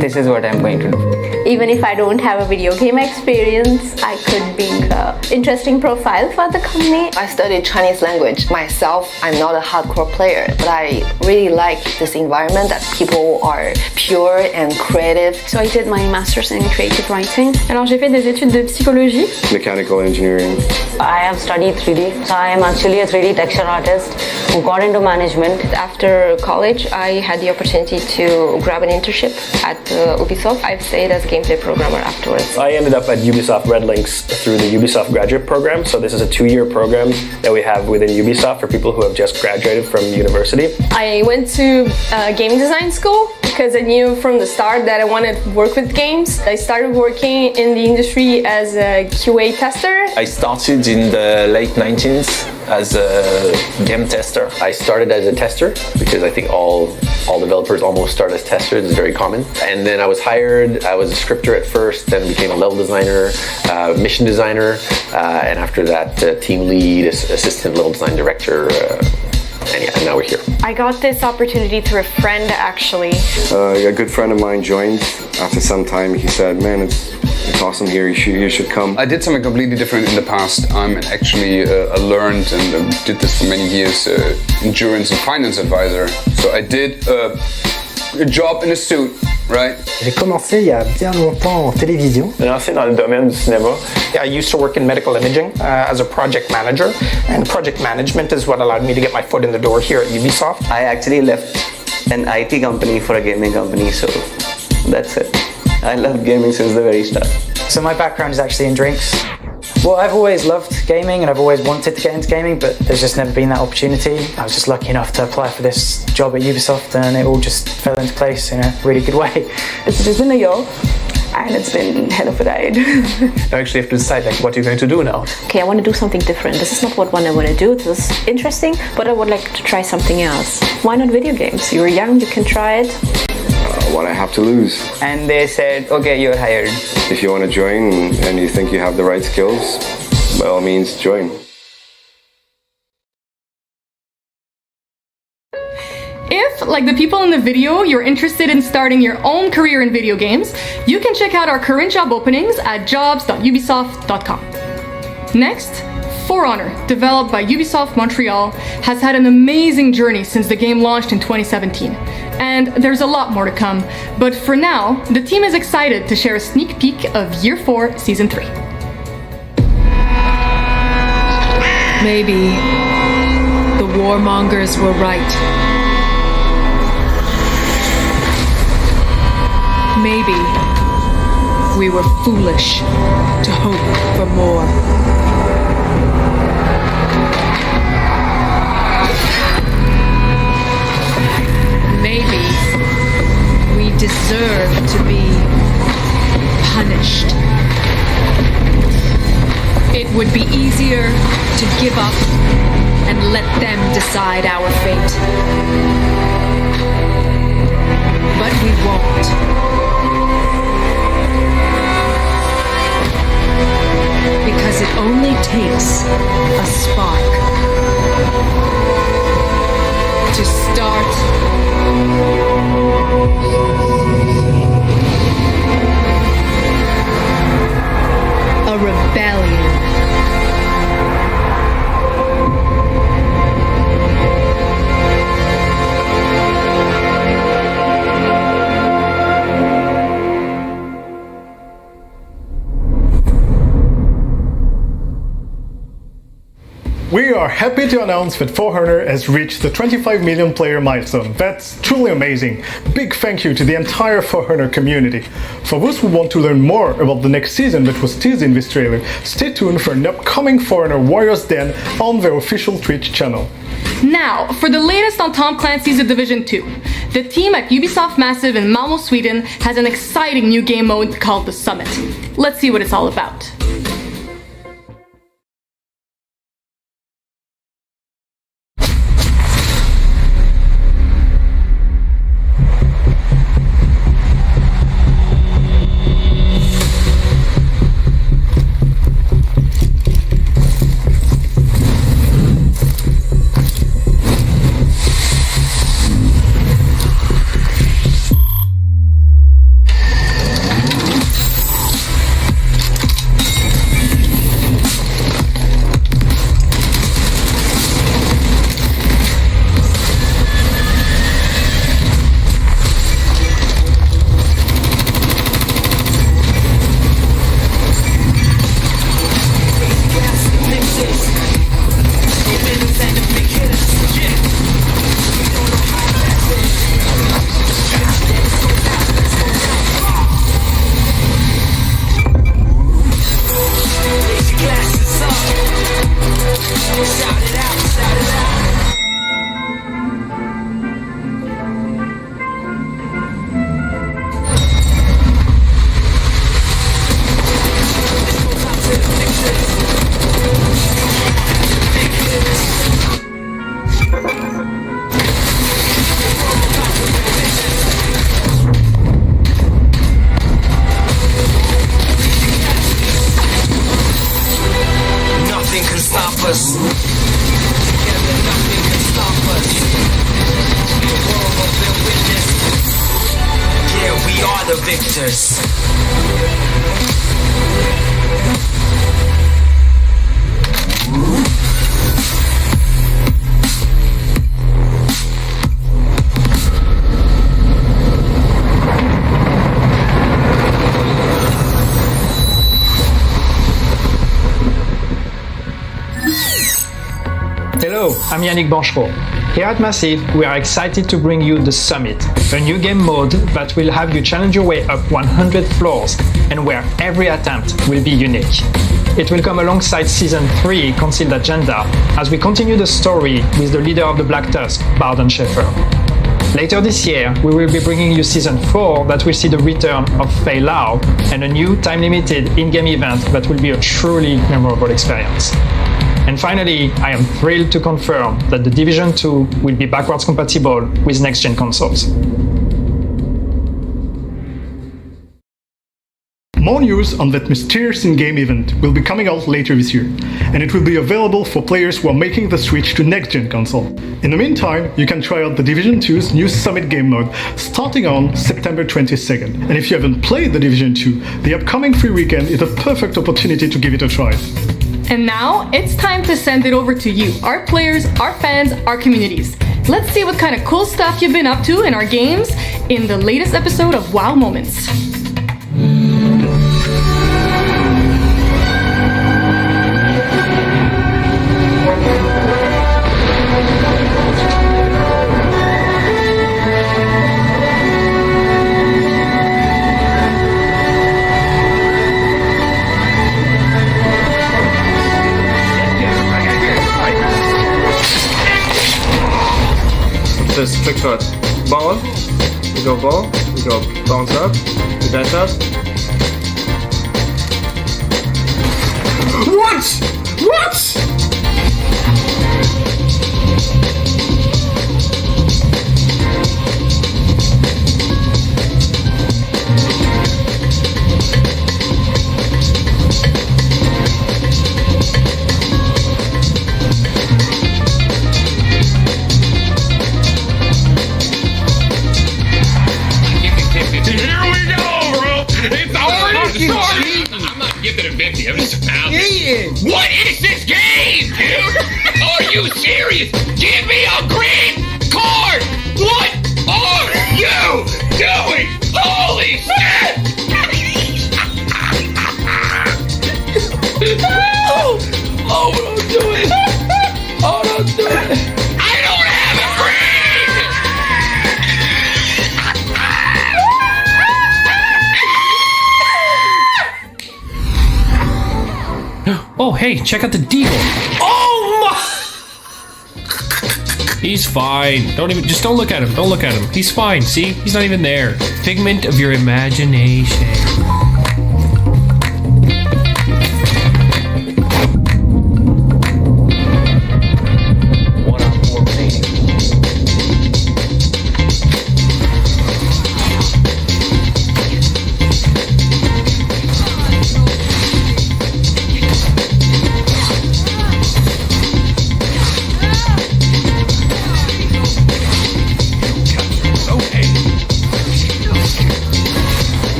this is what I'm going to do. Even if I don't have a video game experience, I could be an interesting profile for the company. I studied Chinese language. Myself, I'm not a hardcore player, but I really like this environment that people are pure and creative. So I did my master's in creative writing. Alors j'ai fait des études de psychologie. Mechanical engineering. I have studied 3D. So I am actually a 3D texture artist who got into management. After college, I had the opportunity to grab an internship at Ubisoft. I've stayed as a gameplay programmer afterwards. I ended up at Ubisoft Red Links through the Ubisoft graduate program. So this is a 2-year program that we have within Ubisoft for people who have just graduated from university. I went to game design school because I knew from the start that I wanted to work with games. I started working in the industry as a QA tester. I started in the late 90s as a game tester. I started as a tester because I think all developers almost start as testers. It's very common. And then I was hired. I was a scripter at first, then became a level designer, mission designer, and after that, team lead, assistant level design director. And now we're here. I got this opportunity through a friend, actually. A good friend of mine joined. After some time, he said, "Man, it's awesome here. You should come." I did something completely different in the past. I'm actually a learned and did this for many years insurance and finance advisor. So I did a job in a suit. Right. J'ai commencé il y a bien longtemps en télévision. J'ai lancé dans le domaine du cinéma. I used to work in medical imaging as a project manager, and project management is what allowed me to get my foot in the door here at Ubisoft. I actually left an IT company for a gaming company, so that's it. I loved gaming since the very start. So my background is actually in drinks. Well, I've always loved gaming and I've always wanted to get into gaming, but there's just never been that opportunity. I was just lucky enough to apply for this job at Ubisoft and it all just fell into place in a really good way. It's just been a year and it's been hell of a ride. I actually have to decide what you're going to do now. Okay, I want to do something different. This is not what I want to do. This is interesting, but I would like to try something else. Why not video games? You're young, you can try it. What I have to lose. And they said, okay, you're hired. If you want to join and you think you have the right skills, by all means, join. If, like the people in the video, you're interested in starting your own career in video games, you can check out our current job openings at jobs.ubisoft.com. Next, For Honor, developed by Ubisoft Montreal, has had an amazing journey since the game launched in 2017. And there's a lot more to come, but for now, the team is excited to share a sneak peek of Year 4, Season 3. Maybe the warmongers were right. Maybe we were foolish to hope for more. Maybe we deserve to be punished. It would be easier to give up and let them decide our fate. But we won't. Because it only takes a spark to start a rebellion. We are happy to announce that For Honor has reached the 25 million player milestone. That's truly amazing. Big thank you to the entire For Honor community. For those who want to learn more about the next season that was teased in this trailer, stay tuned for an upcoming For Honor Warriors Den on their official Twitch channel. Now, for the latest on Tom Clancy's The Division 2. The team at Ubisoft Massive in Malmo, Sweden has an exciting new game mode called the Summit. Let's see what it's all about. Hello, I'm Yannick Banchereau. Here at Massive, we are excited to bring you the Summit, a new game mode that will have you challenge your way up 100 floors and where every attempt will be unique. It will come alongside Season 3 Concealed Agenda as we continue the story with the leader of the Black Tusk, Barden Schaeffer. Later this year, we will be bringing you Season 4 that will see the return of Fei Lao and a new time-limited in-game event that will be a truly memorable experience. And finally, I am thrilled to confirm that The Division 2 will be backwards compatible with next-gen consoles. More news on that mysterious in-game event will be coming out later this year, and it will be available for players who are making the switch to next-gen console. In the meantime, you can try out The Division 2's new Summit game mode starting on September 22nd. And if you haven't played The Division 2, the upcoming free weekend is a perfect opportunity to give it a try. And now, it's time to send it over to you, our players, our fans, our communities. Let's see what kind of cool stuff you've been up to in our games in the latest episode of Wow Moments. Just trick shot. Ball. We go ball. We go bounce up. We dash up. What? What? I'm just what is this game, dude? Are you serious? Give me a green card! What are you doing? Holy shit! Oh, what I'm doing? hey, check out the deagle. Oh my! He's fine. Just don't look at him. Don't look at him. He's fine. See? He's not even there. Figment of your imagination.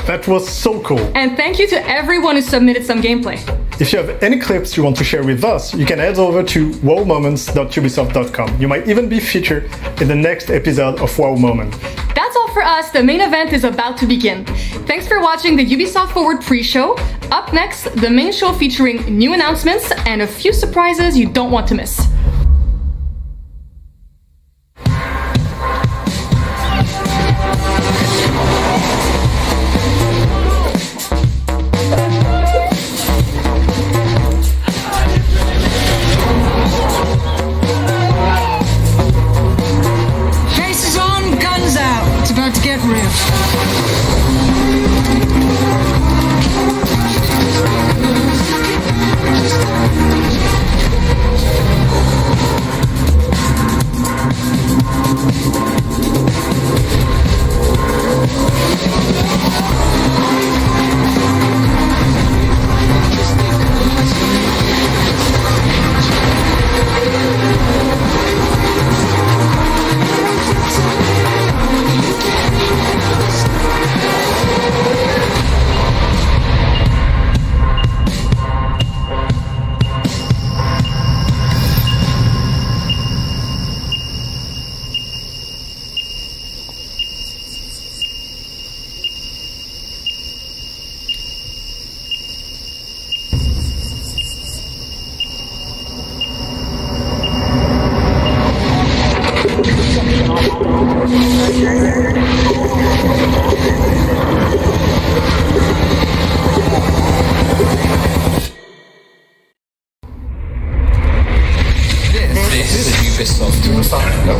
That was so cool. And thank you to everyone who submitted some gameplay. If you have any clips you want to share with us, you can head over to wowmoments.ubisoft.com. You might even be featured in the next episode of Wow Moment. That's all for us. The main event is about to begin. Thanks for watching the Ubisoft Forward pre-show. Up next, the main show featuring new announcements and a few surprises you don't want to miss.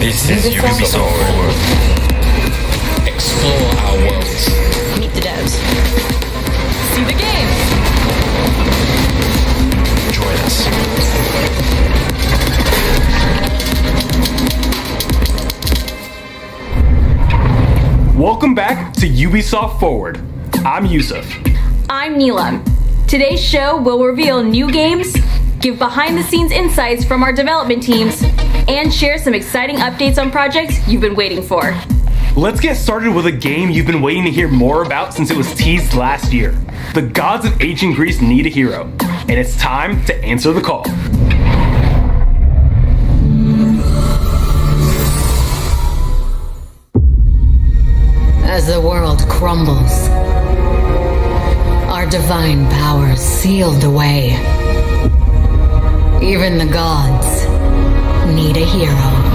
This is Ubisoft. Explore our worlds. Meet the devs. See the game. Join us. Welcome back to Ubisoft Forward. I'm Yusuf. I'm Neela. Today's show will reveal new games, give behind-the-scenes insights from our development teams, and share some exciting updates on projects you've been waiting for. Let's get started with a game you've been waiting to hear more about since it was teased last year. The gods of ancient Greece need a hero, and it's time to answer the call. As the world crumbles, our divine powers sealed away. Even the gods need a hero.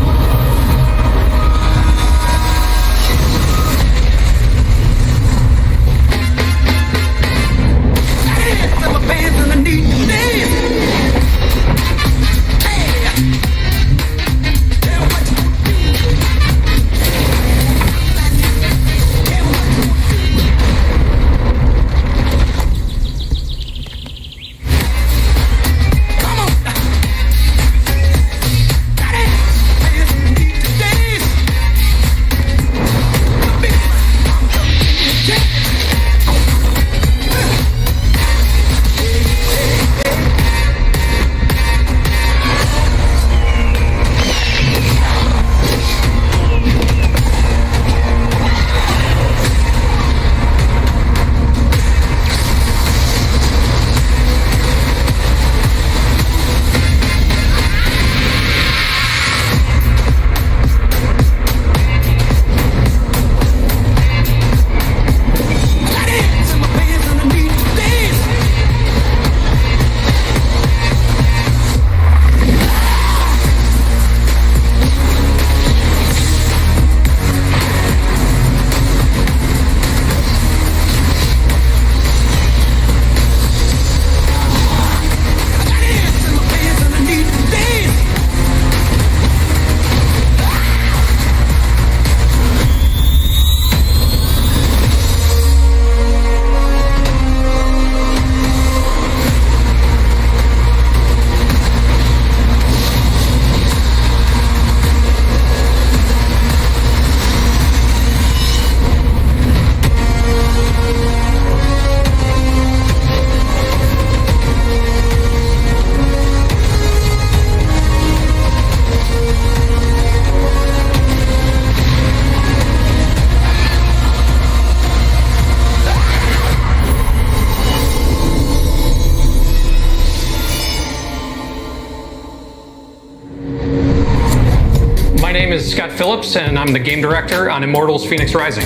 name is Scott Phillips, and I'm the game director on Immortals Phoenix Rising.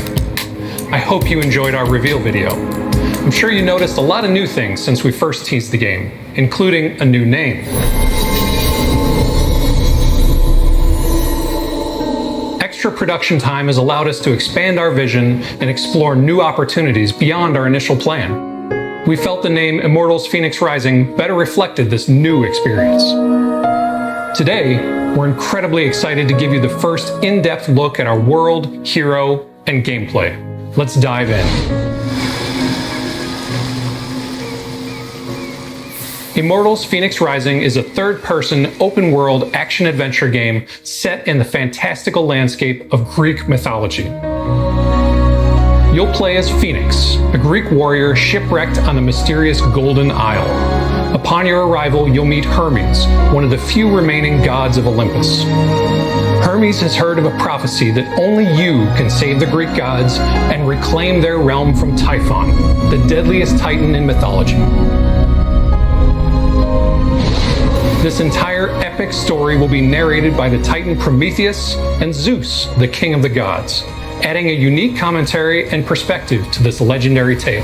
I hope you enjoyed our reveal video. I'm sure you noticed a lot of new things since we first teased the game, including a new name. Extra production time has allowed us to expand our vision and explore new opportunities beyond our initial plan. We felt the name Immortals Phoenix Rising better reflected this new experience. Today, we're incredibly excited to give you the first in-depth look at our world, hero, and gameplay. Let's dive in. Immortals Phoenix Rising is a third-person, open-world action-adventure game set in the fantastical landscape of Greek mythology. You'll play as Phoenix, a Greek warrior shipwrecked on the mysterious Golden Isle. Upon your arrival, you'll meet Hermes, one of the few remaining gods of Olympus. Hermes has heard of a prophecy that only you can save the Greek gods and reclaim their realm from Typhon, the deadliest titan in mythology. This entire epic story will be narrated by the titan Prometheus and Zeus, the king of the gods, adding a unique commentary and perspective to this legendary tale.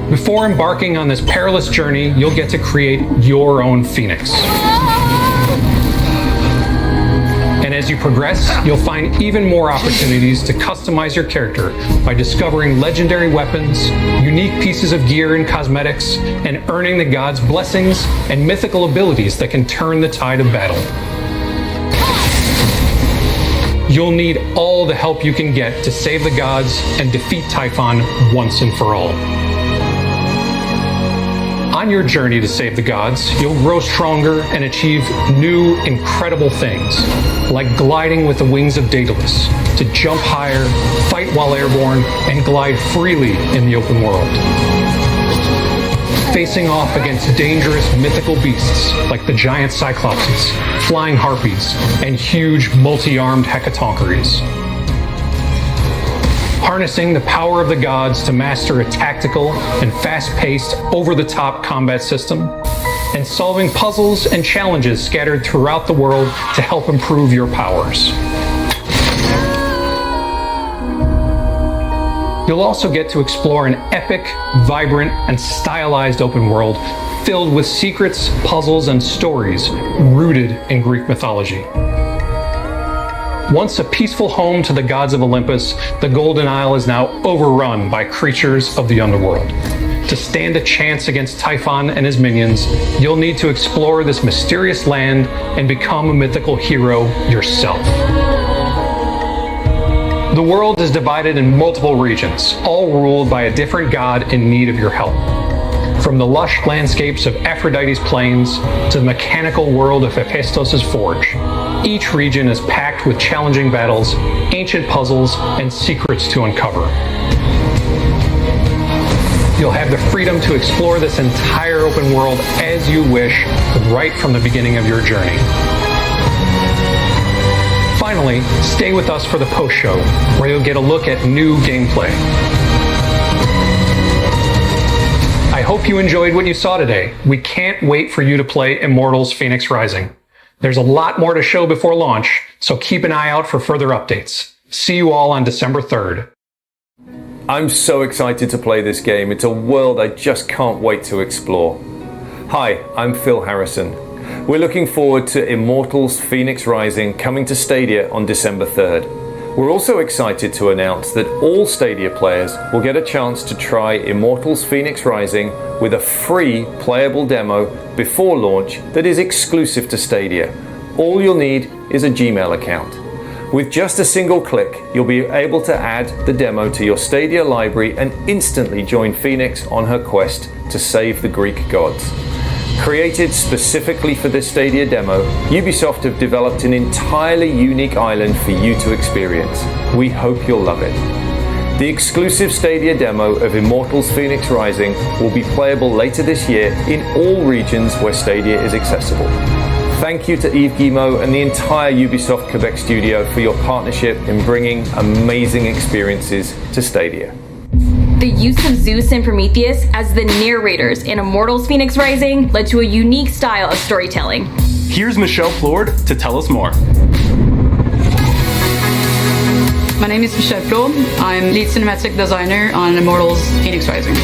Before embarking on this perilous journey, you'll get to create your own Phoenix. And as you progress, you'll find even more opportunities to customize your character by discovering legendary weapons, unique pieces of gear and cosmetics, and earning the gods' blessings and mythical abilities that can turn the tide of battle. You'll need all the help you can get to save the gods and defeat Typhon once and for all. On your journey to save the gods, you'll grow stronger and achieve new, incredible things, like gliding with the wings of Daedalus, to jump higher, fight while airborne, and glide freely in the open world. Facing off against dangerous mythical beasts like the giant cyclopses, flying harpies, and huge multi-armed hecatoncheires. Harnessing the power of the gods to master a tactical and fast-paced, over-the-top combat system, and solving puzzles and challenges scattered throughout the world to help improve your powers. You'll also get to explore an epic, vibrant, and stylized open world filled with secrets, puzzles, and stories rooted in Greek mythology. Once a peaceful home to the gods of Olympus, the Golden Isle is now overrun by creatures of the underworld. To stand a chance against Typhon and his minions, you'll need to explore this mysterious land and become a mythical hero yourself. The world is divided in multiple regions, all ruled by a different god in need of your help. From the lush landscapes of Aphrodite's plains to the mechanical world of Hephaestos' forge, each region is packed with challenging battles, ancient puzzles, and secrets to uncover. You'll have the freedom to explore this entire open world as you wish, right from the beginning of your journey. Finally, stay with us for the post-show, where you'll get a look at new gameplay. I hope you enjoyed what you saw today. We can't wait for you to play Immortals Phoenix Rising. There's a lot more to show before launch, so keep an eye out for further updates. See you all on December 3rd. I'm so excited to play this game. It's a world I just can't wait to explore. Hi, I'm Phil Harrison. We're looking forward to Immortals Phoenix Rising coming to Stadia on December 3rd. We're also excited to announce that all Stadia players will get a chance to try Immortals Phoenix Rising with a free playable demo before launch that is exclusive to Stadia. All you'll need is a Gmail account. With just a single click, you'll be able to add the demo to your Stadia library and instantly join Phoenix on her quest to save the Greek gods. Created specifically for this Stadia demo, Ubisoft have developed an entirely unique island for you to experience. We hope you'll love it. The exclusive Stadia demo of Immortals Phoenix Rising will be playable later this year in all regions where Stadia is accessible. Thank you to Yves Guillemot and the entire Ubisoft Quebec studio for your partnership in bringing amazing experiences to Stadia. The use of Zeus and Prometheus as the narrators in Immortals Fenyx Rising led to a unique style of storytelling. Here's Michelle Plord to tell us more. My name is Michelle Plord. I'm lead cinematic designer on Immortals Fenyx Rising.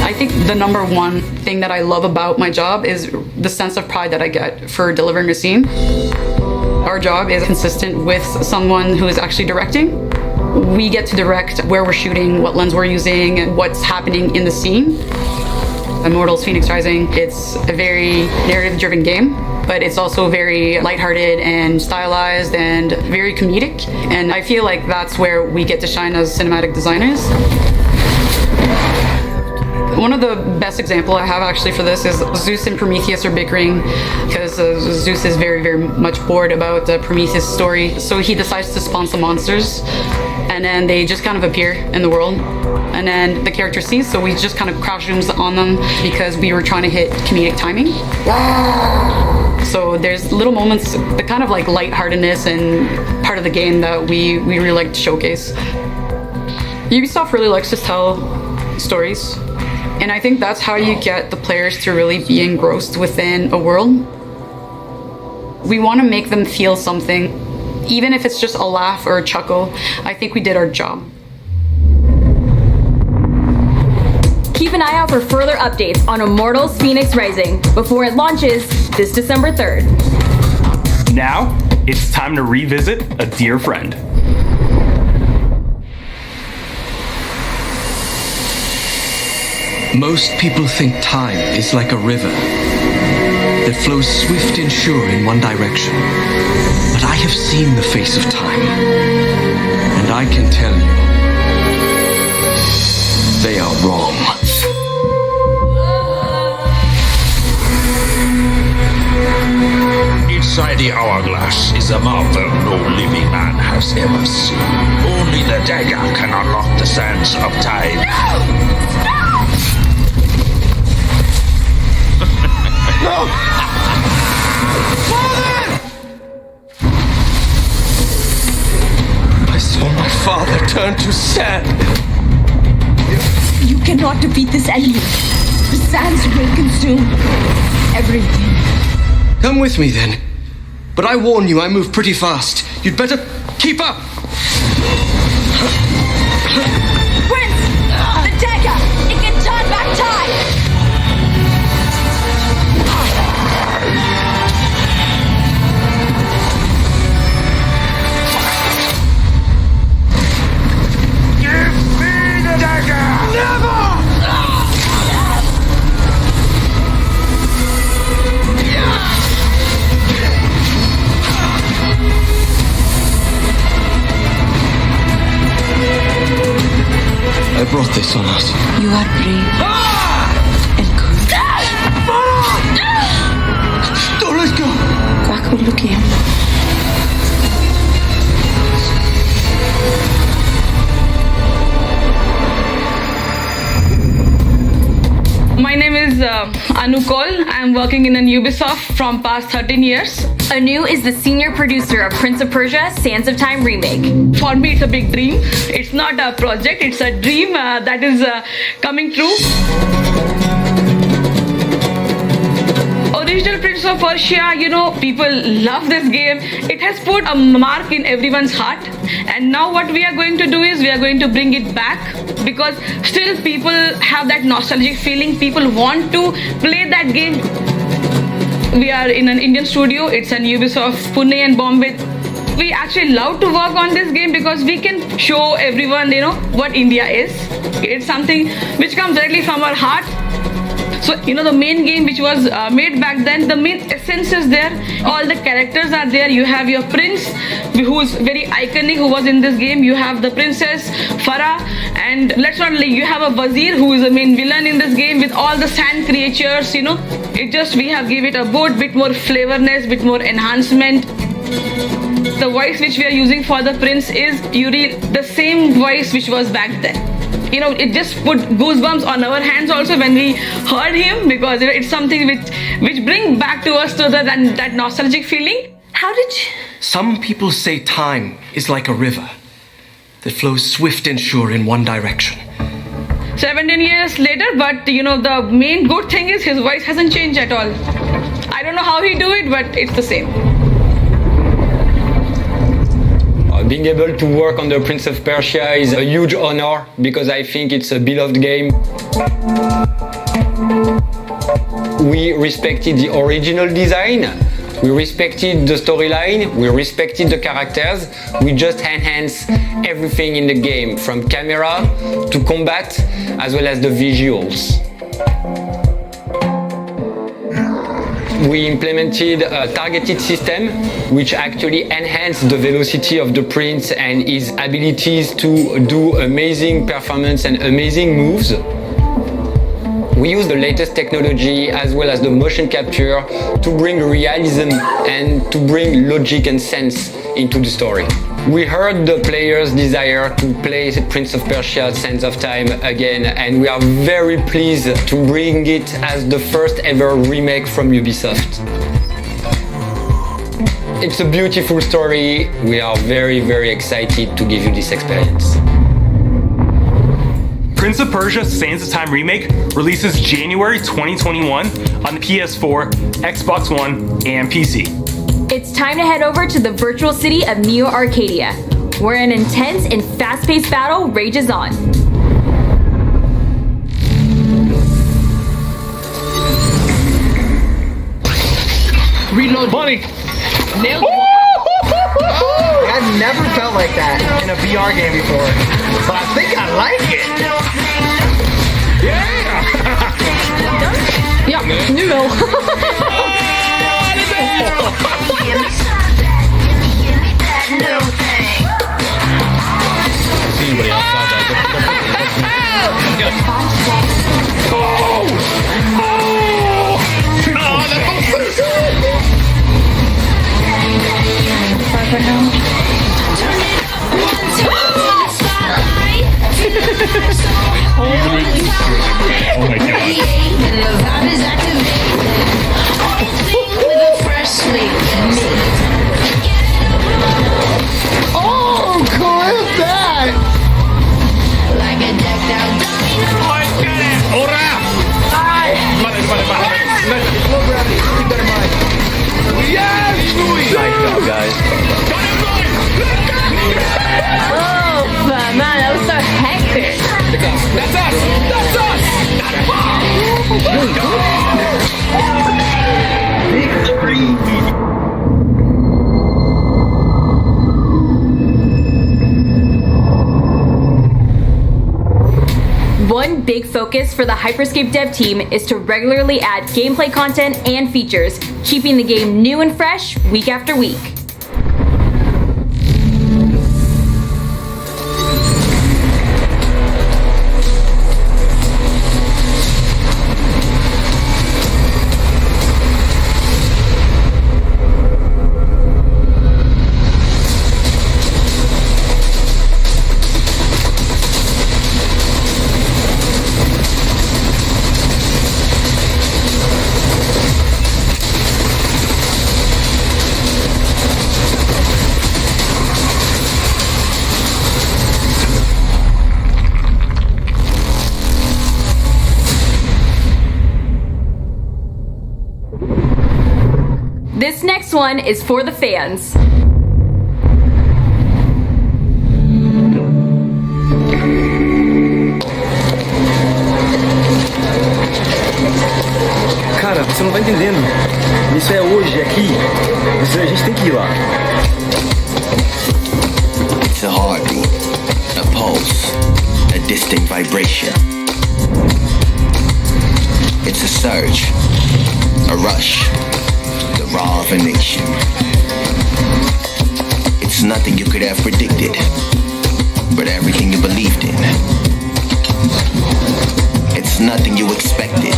I think the number one thing that I love about my job is the sense of pride that I get for delivering a scene. Our job is consistent with someone who is actually directing. We get to direct where we're shooting, what lens we're using, and what's happening in the scene. Immortals Fenyx Rising, it's a very narrative-driven game, but it's also very lighthearted and stylized and very comedic. And I feel like that's where we get to shine as cinematic designers. One of the best example I have actually for this is Zeus and Prometheus are bickering because Zeus is very, very much bored about Prometheus' story. So he decides to spawn some monsters, and then they just kind of appear in the world. And then the character sees, so we just kind of crouch zooms on them because we were trying to hit comedic timing. So there's little moments, the kind of like lightheartedness and part of the game that we really like to showcase. Ubisoft really likes to tell stories. And I think that's how you get the players to really be engrossed within a world. We want to make them feel something, even if it's just a laugh or a chuckle. I think we did our job. Keep an eye out for further updates on Immortals Fenyx Rising before it launches this December 3rd. Now, it's time to revisit a dear friend. Most people think time is like a river that flows swift and sure in one direction. But I have seen the face of time, and I can tell you, they are wrong. Inside the hourglass is a marvel no living man has ever seen. Only the dagger can unlock the sands of time. No! Father! I saw my father turn to sand. You cannot defeat this enemy. The sands will consume everything. Come with me then. But I warn you, I move pretty fast. You'd better keep up. Prince! The dagger! It can turn back time! I brought this on us. You are brave and good. Don't let go! Как вы looking? My name is Anu Kaul. I'm working in Ubisoft from past 13 years. Anu is the senior producer of Prince of Persia: Sands of Time Remake. For me, it's a big dream. It's not a project, it's a dream that is coming true. Original Prince of Persia, you know, people love this game. It has put a mark in everyone's heart. And now what we are going to do is we are going to bring it back, because still people have that nostalgic feeling. People want to play that game. We are in an Indian studio. It's an Ubisoft Pune and Bombay. We actually love to work on this game because we can show everyone, you know, what India is. It's something which comes directly from our heart. So, you know, the main game which was made back then, the main essence is there. All the characters are there. You have your prince, who is very iconic, who was in this game. You have the princess, Farah. And let's not like, you have a Wazir, who is the main villain in this game, with all the sand creatures, you know. It just, we have give it a bit more flavorness, bit more enhancement. The voice which we are using for the prince is Yuri, the same voice which was back then. You know, it just put goosebumps on our hands also when we heard him, because you know, it's something which brings back to us to that nostalgic feeling. How did you... Some people say time is like a river that flows swift and sure in one direction. 17 years later, but the main good thing is his voice hasn't changed at all. I don't know how he do it, but it's the same. Being able to work on the Prince of Persia is a huge honor because I think it's a beloved game. We respected the original design, we respected the storyline, we respected the characters, we just enhanced everything in the game, from camera to combat, as well as the visuals. We implemented a targeted system which actually enhanced the velocity of the prince and his abilities to do amazing performance and amazing moves. We use the latest technology as well as the motion capture to bring realism and to bring logic and sense into the story. We heard the players' desire to play Prince of Persia Sands of Time again, and we are very pleased to bring it as the first ever remake from Ubisoft. It's a beautiful story. We are very, very excited to give you this experience. Prince of Persia Sands of Time Remake releases January 2021 on the PS4, Xbox One, and PC. It's time to head over to the virtual city of Neo Arcadia, where an intense and fast-paced battle rages on. Reload. Bunny. Nailed it. I've never felt like that in a VR game before, but I think I like it. Ja, nu wel. Anybody else thought that? Oh my god. Oh, cool is that? Nice job, guys. Oh, man, that was so hectic. That's us! That's us! Victory! One big focus for the Hyperscape dev team is to regularly add gameplay content and features, keeping the game new and fresh week after week. This next one is for the fans. Cara, você não tá entendendo. Isso é hoje, aqui. A gente tem que ir lá. It's a heartbeat, a pulse, a distant vibration. It's a surge, a rush, the raw of a nation. It's nothing you could have predicted, but everything you believed in. It's nothing you expected,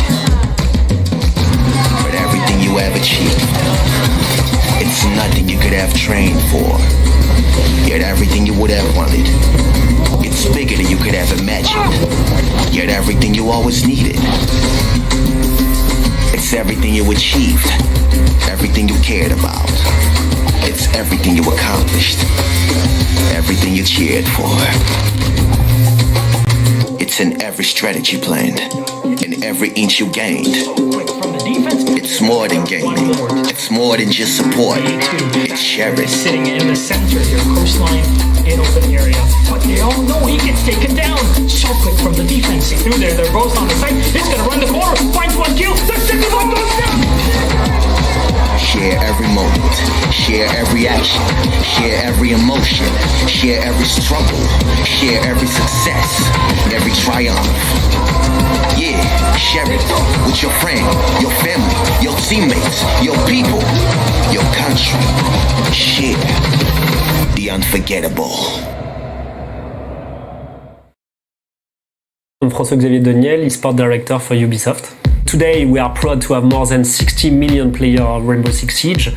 but everything you have achieved. It's nothing you could have trained for, yet everything you would have wanted. It's bigger than you could have imagined, yet everything you always needed. It's everything you achieved, everything you cared about. It's everything you accomplished, everything you cheered for. It's in every strategy planned, in every inch you gained. It's more than gaming. It's more than just support. It's cherished. Sitting in the center of your coastline in open area. But they all know he gets taken down. So quick from the defense. See through there, they're both on the side. He's gonna run the corner, finds one kill. The second one goes down. Share every moment. Share every action. Share every emotion. Share every struggle. Share every success. Every triumph. Yeah, share it with your friend, your family, your teammates, your people, your country. Share the unforgettable. I'm François-Xavier Deniel, eSport Director for Ubisoft. Today we are proud to have more than 60 million players of Rainbow Six Siege,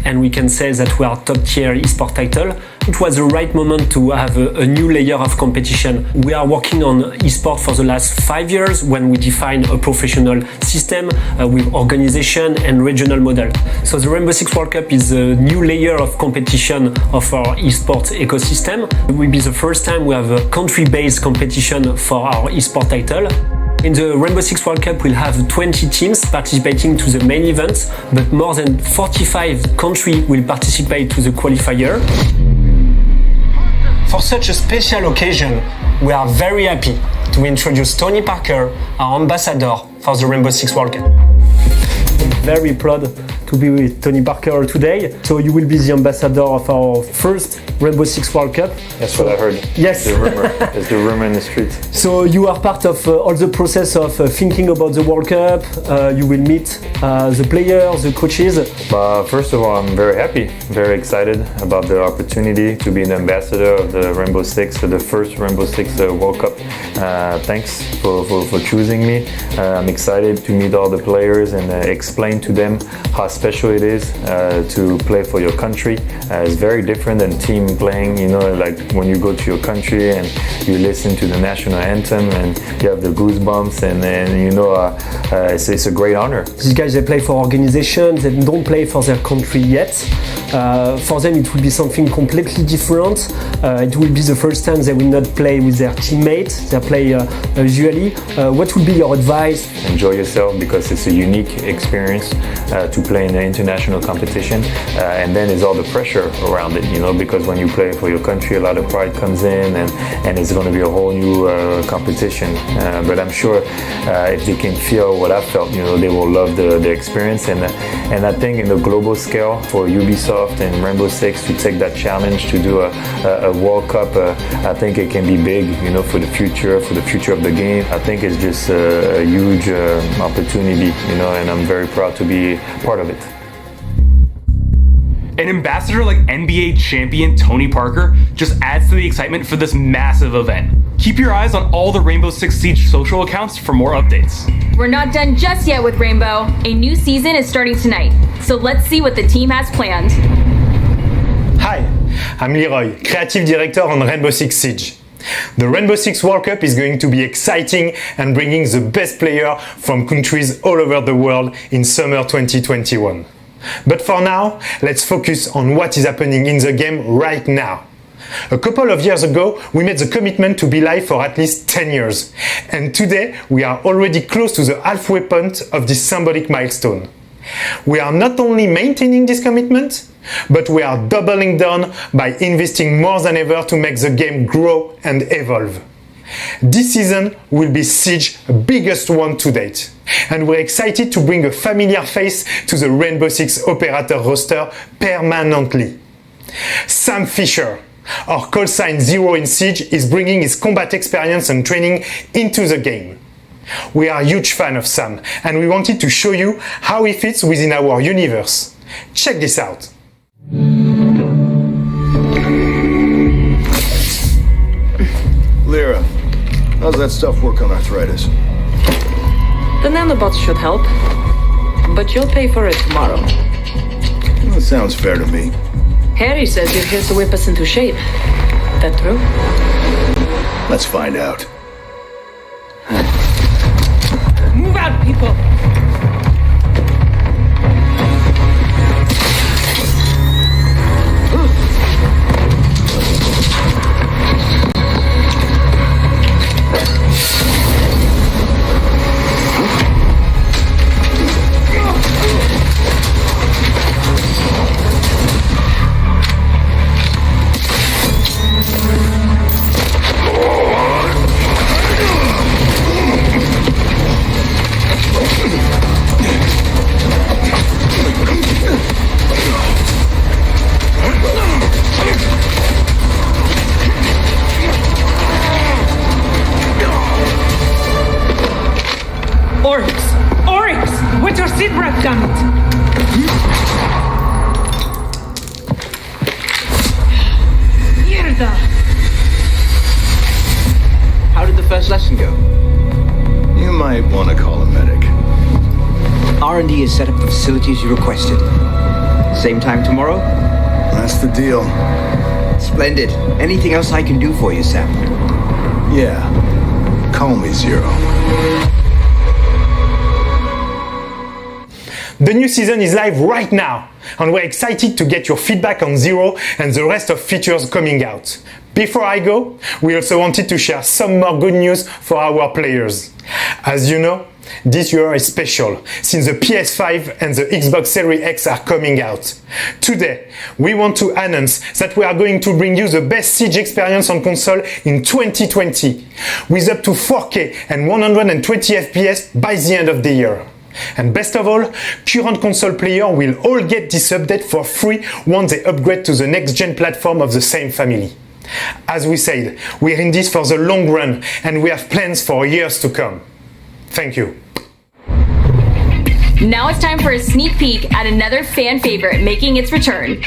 and we can say that we are top tier eSport title. It was the right moment to have a new layer of competition. We are working on eSport for the last 5 years when we define a professional system with organization and regional model. So the Rainbow Six World Cup is a new layer of competition of our eSport ecosystem. It will be the first time we have a country-based competition for our eSport title. In the Rainbow Six World Cup, we'll have 20 teams participating to the main events, but more than 45 countries will participate to the qualifier. For such a special occasion, we are very happy to introduce Tony Parker, our ambassador for the Rainbow Six World Cup. Very proud to be with Tony Parker today. So you will be the ambassador of our first Rainbow Six World Cup. That's what I heard. Yes. The rumor. It's the rumor in the streets. So you are part of all the process of thinking about the World Cup. You will meet the players, the coaches. First of all, I'm very happy, very excited about the opportunity to be an ambassador of the Rainbow Six, the first Rainbow Six World Cup. Thanks for choosing me. I'm excited to meet all the players and explain to them how special it is to play for your country. It's very different than team playing, you know, like when you go to your country and you listen to the national anthem and you have the goosebumps and you know, it's a great honor. These guys, they play for organizations, they don't play for their country yet. For them it will be something completely different. It will be the first time they will not play with their teammates, they play usually. What would be your advice? Enjoy yourself because it's a unique experience to play in an international competition, and then there's all the pressure around it, you know, because when you play for your country a lot of pride comes in and it's going to be a whole new competition, but I'm sure if they can feel what I felt, you know, they will love the experience, and I think in the global scale for Ubisoft and Rainbow Six to take that challenge to do a World Cup, I think it can be big, you know, for the future of the game. I think it's just a huge opportunity, you know, and I'm very proud to be part of it. An ambassador like NBA champion Tony Parker just adds to the excitement for this massive event. Keep your eyes on all the Rainbow Six Siege social accounts for more updates. We're not done just yet with Rainbow. A new season is starting tonight, so let's see what the team has planned. Hi, I'm Leroy, Creative Director on Rainbow Six Siege. The Rainbow Six World Cup is going to be exciting and bringing the best players from countries all over the world in summer 2021. But for now, let's focus on what is happening in the game right now. A couple of years ago, we made the commitment to be live for at least 10 years. And today, we are already close to the halfway point of this symbolic milestone. We are not only maintaining this commitment, but we are doubling down by investing more than ever to make the game grow and evolve. This season will be Siege's biggest one to date, and we're excited to bring a familiar face to the Rainbow Six operator roster permanently. Sam Fisher, our call sign Zero in Siege, is bringing his combat experience and training into the game. We are a huge fan of Sam, and we wanted to show you how he fits within our universe. Check this out. Lyra, how's that stuff work on arthritis? The nanobots should help, but you'll pay for it tomorrow. Well, that sounds fair to me. Harry says you're here to whip us into shape. That true? Let's find out. Move out, people! together. How did the first lesson go? You might want to call a medic. R&D has set up the facilities you requested. Same time tomorrow? That's the deal. Splendid. Anything else I can do for you, Sept? Yeah. Call me Zero. The new season is live right now, and we're excited to get your feedback on Zero and the rest of features coming out. Before I go, we also wanted to share some more good news for our players. As you know, this year is special, since the PS5 and the Xbox Series X are coming out. Today, we want to announce that we are going to bring you the best Siege experience on console in 2020, with up to 4K and 120 FPS by the end of the year. And best of all, current console players will all get this update for free once they upgrade to the next-gen platform of the same family. As we said, we're in this for the long run, and we have plans for years to come. Thank you. Now it's time for a sneak peek at another fan favorite making its return.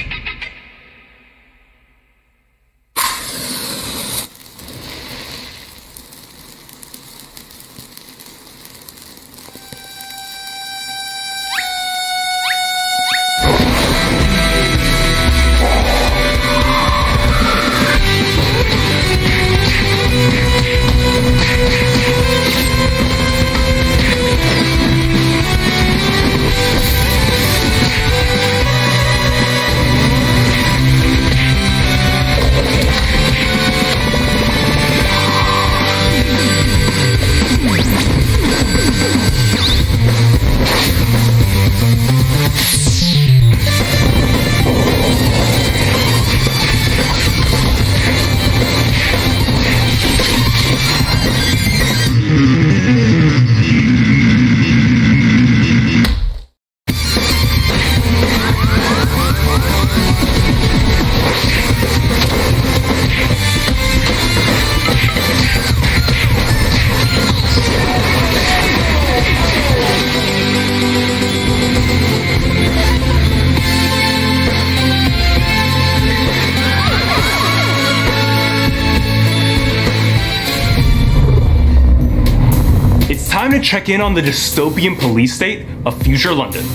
Time to check in on the dystopian police state of future London.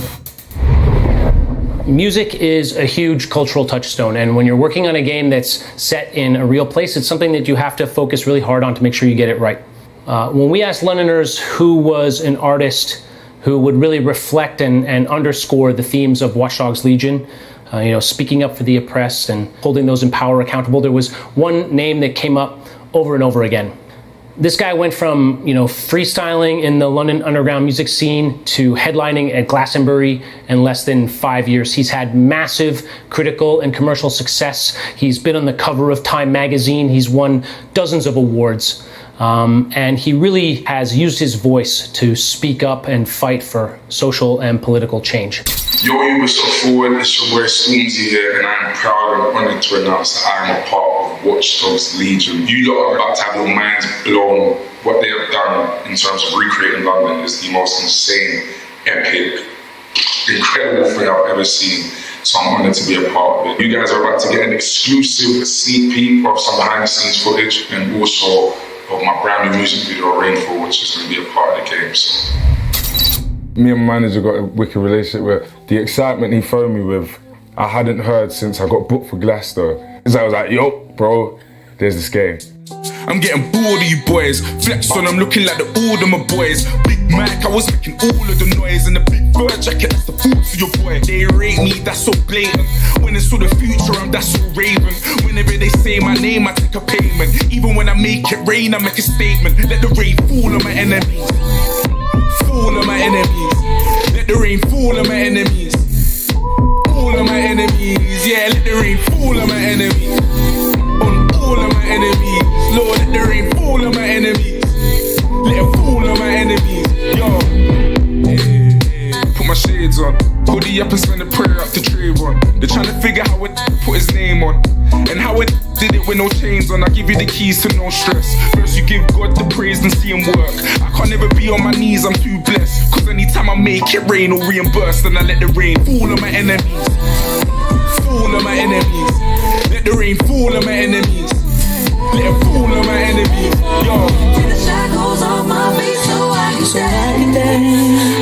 Music is a huge cultural touchstone, and when you're working on a game that's set in a real place, it's something that you have to focus really hard on to make sure you get it right. When we asked Londoners who was an artist who would really reflect and underscore the themes of Watch Dogs Legion, speaking up for the oppressed and holding those in power accountable, there was one name that came up over and over again. This guy went from, freestyling in the London underground music scene to headlining at Glastonbury in less than 5 years. He's had massive critical and commercial success. He's been on the cover of Time magazine. He's won dozens of awards. And he really has used his voice to speak up and fight for social and political change. Yo, Ubisoft Forward, it's your boy Sweezy here, and I'm proud and honored to announce that I'm a part of Watch Dogs Legion. You lot are about to have your minds blown. What they have done in terms of recreating London is the most insane, epic, incredible thing I've ever seen. So I'm honored to be a part of it. You guys are about to get an exclusive sneak peek of some behind the scenes footage and also of my brand new music video, Rainfall, which is going to be a part of the game. So. Me and my manager got a wicked relationship with. The excitement he phoned me with, I hadn't heard since I got booked for Glasgow. So I was like, yo, bro, there's this game. I'm getting bored of you boys. Flex on, I'm looking like the old of my boys. Big Mac, I was making all of the noise. And the big fur jacket, that's the thoughts of your boy. They rate me, that's so blatant. When it's for the future, that's so raving. Whenever they say my name, I take a payment. Even when I make it rain, I make a statement. Let the rain fall on my enemies. Fall on my enemies. Let the rain fall on my enemies. All of my enemies. Yeah, let the rain fall on my enemies. On all of my enemies. Lord, let the rain fall on my enemies. Let it fall on my enemies. Yo. Put my shades on. Hoodie up and send a prayer up to Trayvon. They're trying to figure how it put his name on. And how it did it with no chains on. I give you the keys to no stress. First you give God the praise and see him work. I can't ever be on my knees, I'm too blessed. Cause anytime I make it rain or reimburse, then I let the rain fall on my enemies. Fall on my enemies. Let the rain fall on my enemies. Let it fall on my enemies. Yo. Take the shackles off my feet so I can stand.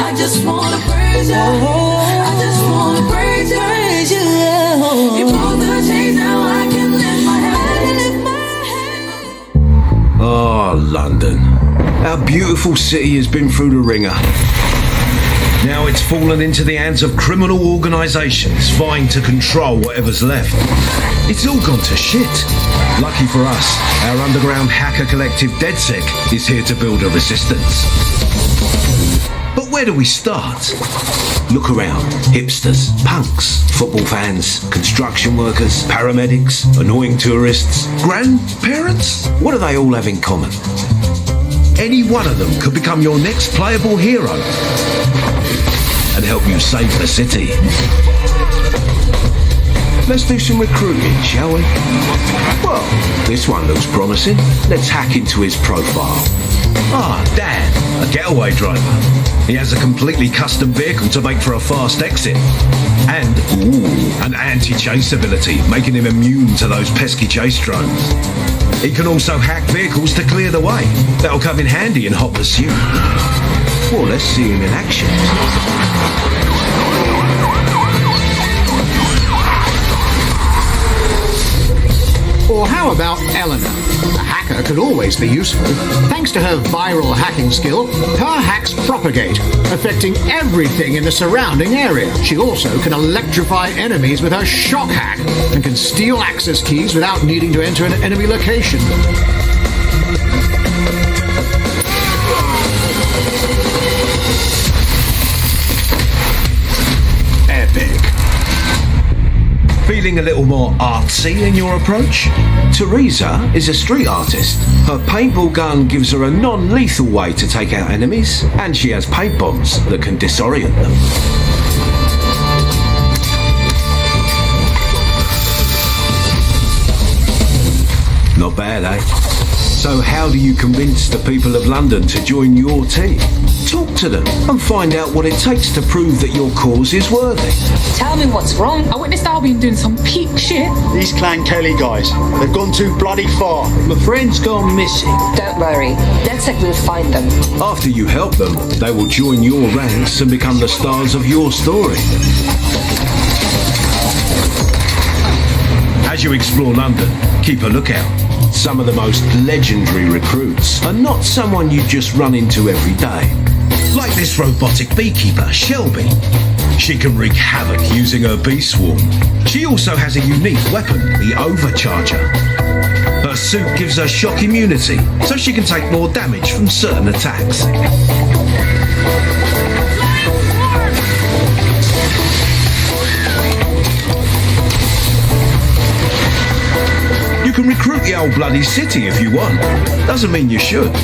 I just wanna praise you. I just wanna praise you. You broke the chains, now I can lift my head. Oh, London. Our beautiful city has been through the ringer. Now it's fallen into the hands of criminal organisations vying to control whatever's left. It's all gone to shit. Lucky for us, our underground hacker collective DedSec is here to build a resistance. But where do we start? Look around. Hipsters, punks, football fans, construction workers, paramedics, annoying tourists, grandparents. What do they all have in common? Any one of them could become your next playable hero and help you save the city. Let's do some recruiting, shall we? Well, this one looks promising. Let's hack into his profile. Ah, Dan, a getaway driver. He has a completely custom vehicle to make for a fast exit. And, an anti-chase ability, making him immune to those pesky chase drones. He can also hack vehicles to clear the way. That'll come in handy in hot pursuit. Well, let's see him in action. Or how about Eleanor? A hacker can always be useful. Thanks to her viral hacking skill, her hacks propagate, affecting everything in the surrounding area. She also can electrify enemies with her shock hack and can steal access keys without needing to enter an enemy location. Epic. Feeling a little more artsy in your approach? Teresa is a street artist. Her paintball gun gives her a non-lethal way to take out enemies, and she has paint bombs that can disorient them. Not bad, eh? So how do you convince the people of London to join your team? Talk to them and find out what it takes to prove that your cause is worthy. Tell me what's wrong. I witnessed Albion doing some peak shit. These Clan Kelly guys, they've gone too bloody far. My friend's gone missing. Don't worry, DedSec will find them. After you help them, they will join your ranks and become the stars of your story. As you explore London, keep a lookout. Some of the most legendary recruits are not someone you just run into every day. Like this robotic beekeeper, Shelby. She can wreak havoc using her bee swarm. She also has a unique weapon, the Overcharger. Her suit gives her shock immunity, so she can take more damage from certain attacks. You can recruit the old bloody city if you want. Doesn't mean you should.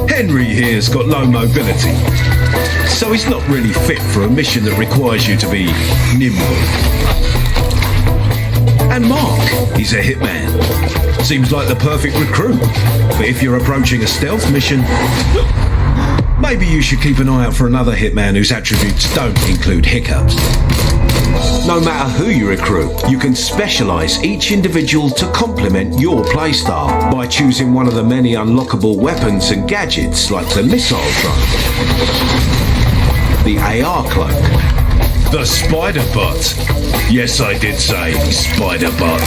Henry here's got low mobility, so he's not really fit for a mission that requires you to be nimble. And Mark, he's a hitman. Seems like the perfect recruit, but if you're approaching a stealth mission, maybe you should keep an eye out for another hitman whose attributes don't include hiccups. No matter who you recruit, you can specialise each individual to complement your playstyle by choosing one of the many unlockable weapons and gadgets like the missile drone, the AR cloak, the spider bot. Yes, I did say spider bot.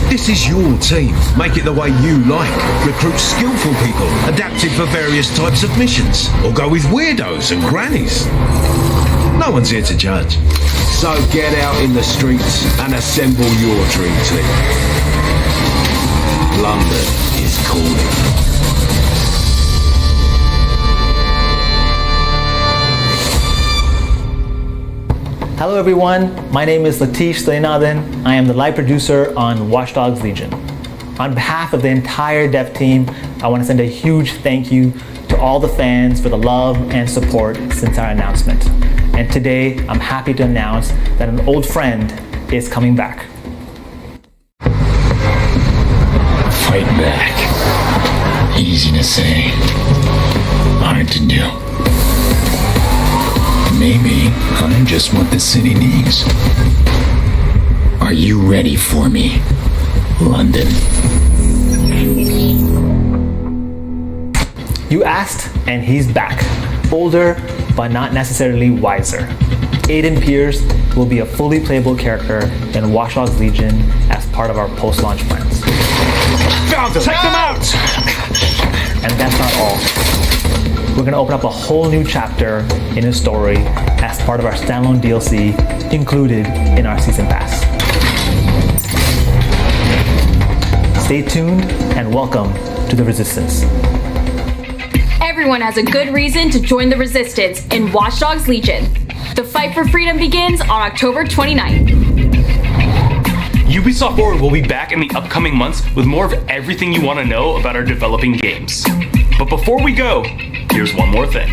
This is your team. Make it the way you like. Recruit skillful people, adapted for various types of missions, or go with weirdos and grannies. No one's here to judge. So get out in the streets and assemble your dream team. London is calling. Hello everyone, my name is Latish Slenathan. I am the live producer on Watch Dogs Legion. On behalf of the entire dev team, I want to send a huge thank you to all the fans for the love and support since our announcement. And today, I'm happy to announce that an old friend is coming back. Fight back. Easy to say, hard to do. Maybe I'm just what the city needs. Are you ready for me, London? You asked, and he's back. Older, but not necessarily wiser. Aiden Pierce will be a fully playable character in Watch Dogs Legion as part of our post-launch plans. Found them! Check them out! And that's not all. We're going to open up a whole new chapter in his story as part of our standalone DLC included in our Season Pass. Stay tuned and welcome to the Resistance. Everyone has a good reason to join the Resistance in Watch Dogs Legion. The fight for freedom begins on October 29th. Ubisoft Forward will be back in the upcoming months with more of everything you want to know about our developing games. But before we go, here's one more thing.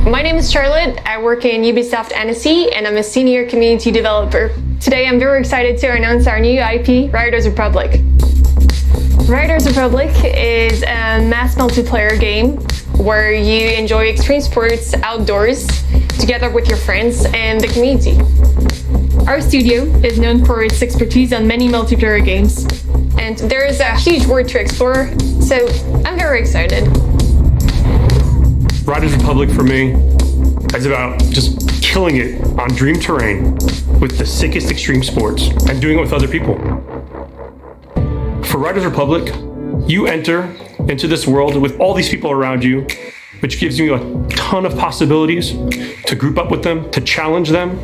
My name is Charlotte. I work in Ubisoft Annecy and I'm a senior community developer. Today I'm very excited to announce our new IP, Riders Republic. Riders Republic is a mass multiplayer game where you enjoy extreme sports outdoors together with your friends and the community. Our studio is known for its expertise on many multiplayer games, and there is a huge world to explore, so I'm very excited. Riders Republic for me is about just killing it on dream terrain with the sickest extreme sports and doing it with other people. For Riders Republic, you enter into this world with all these people around you, which gives you a ton of possibilities to group up with them, to challenge them,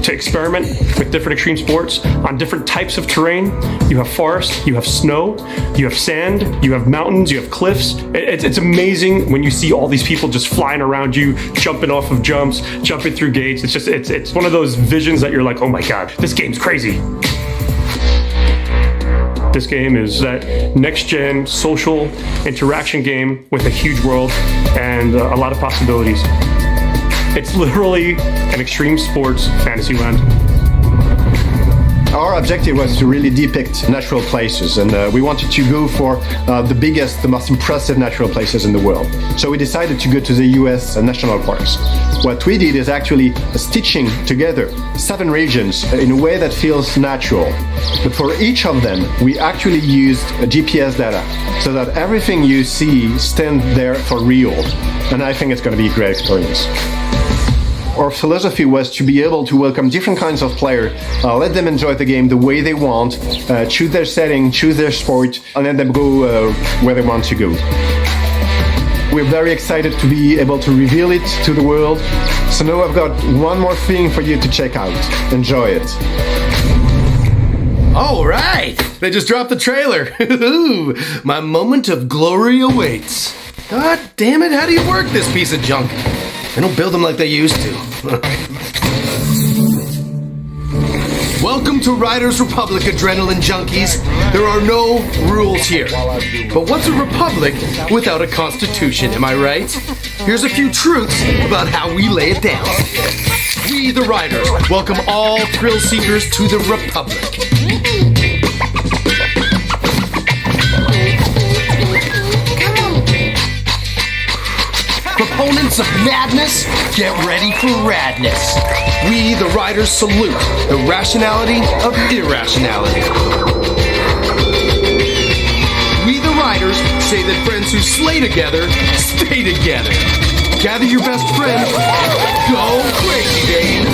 to experiment with different extreme sports on different types of terrain. You have forest, you have snow, you have sand, you have mountains, you have cliffs. It's amazing when you see all these people just flying around you, jumping off of jumps, jumping through gates. It's one of those visions that you're like, oh my God, this game's crazy. This game is that next-gen social interaction game with a huge world and a lot of possibilities. It's literally an extreme sports fantasy land. Our objective was to really depict natural places, and we wanted to go for the biggest, the most impressive natural places in the world. So we decided to go to the US national parks. What we did is actually stitching together 7 regions in a way that feels natural. But for each of them, we actually used GPS data so that everything you see stands there for real. And I think it's going to be a great experience. Our philosophy was to be able to welcome different kinds of players, let them enjoy the game the way they want, choose their setting, choose their sport, and let them go where they want to go. We're very excited to be able to reveal it to the world. So now I've got one more thing for you to check out. Enjoy it. All right, they just dropped the trailer. My moment of glory awaits. God damn it, how do you work this piece of junk? They don't build them like they used to. Welcome to Riders Republic, Adrenaline Junkies. There are no rules here. But what's a republic without a constitution, am I right? Here's a few truths about how we lay it down. We, the Riders, welcome all thrill seekers to the Republic. Proponents of madness, get ready for radness. We, the Riders, salute the rationality of irrationality. We, the Riders, say that friends who slay together, stay together. Gather your best friends, go crazy, Dave.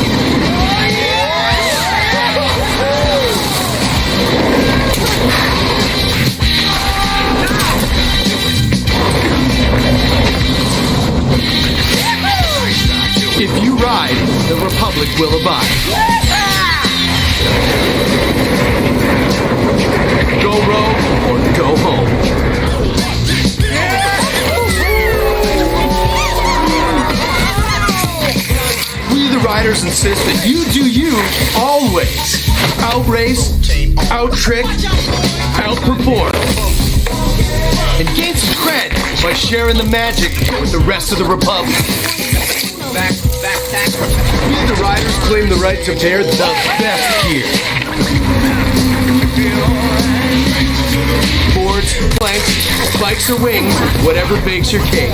will abide. Go rogue or go home. We the riders insist that you do you always. Outrace, out-trick, outperform. And gain some cred by sharing the magic with the rest of the Republic. Back. We the riders claim the right to wear the best gear. Boards, planks, bikes or wings, whatever bakes your cake.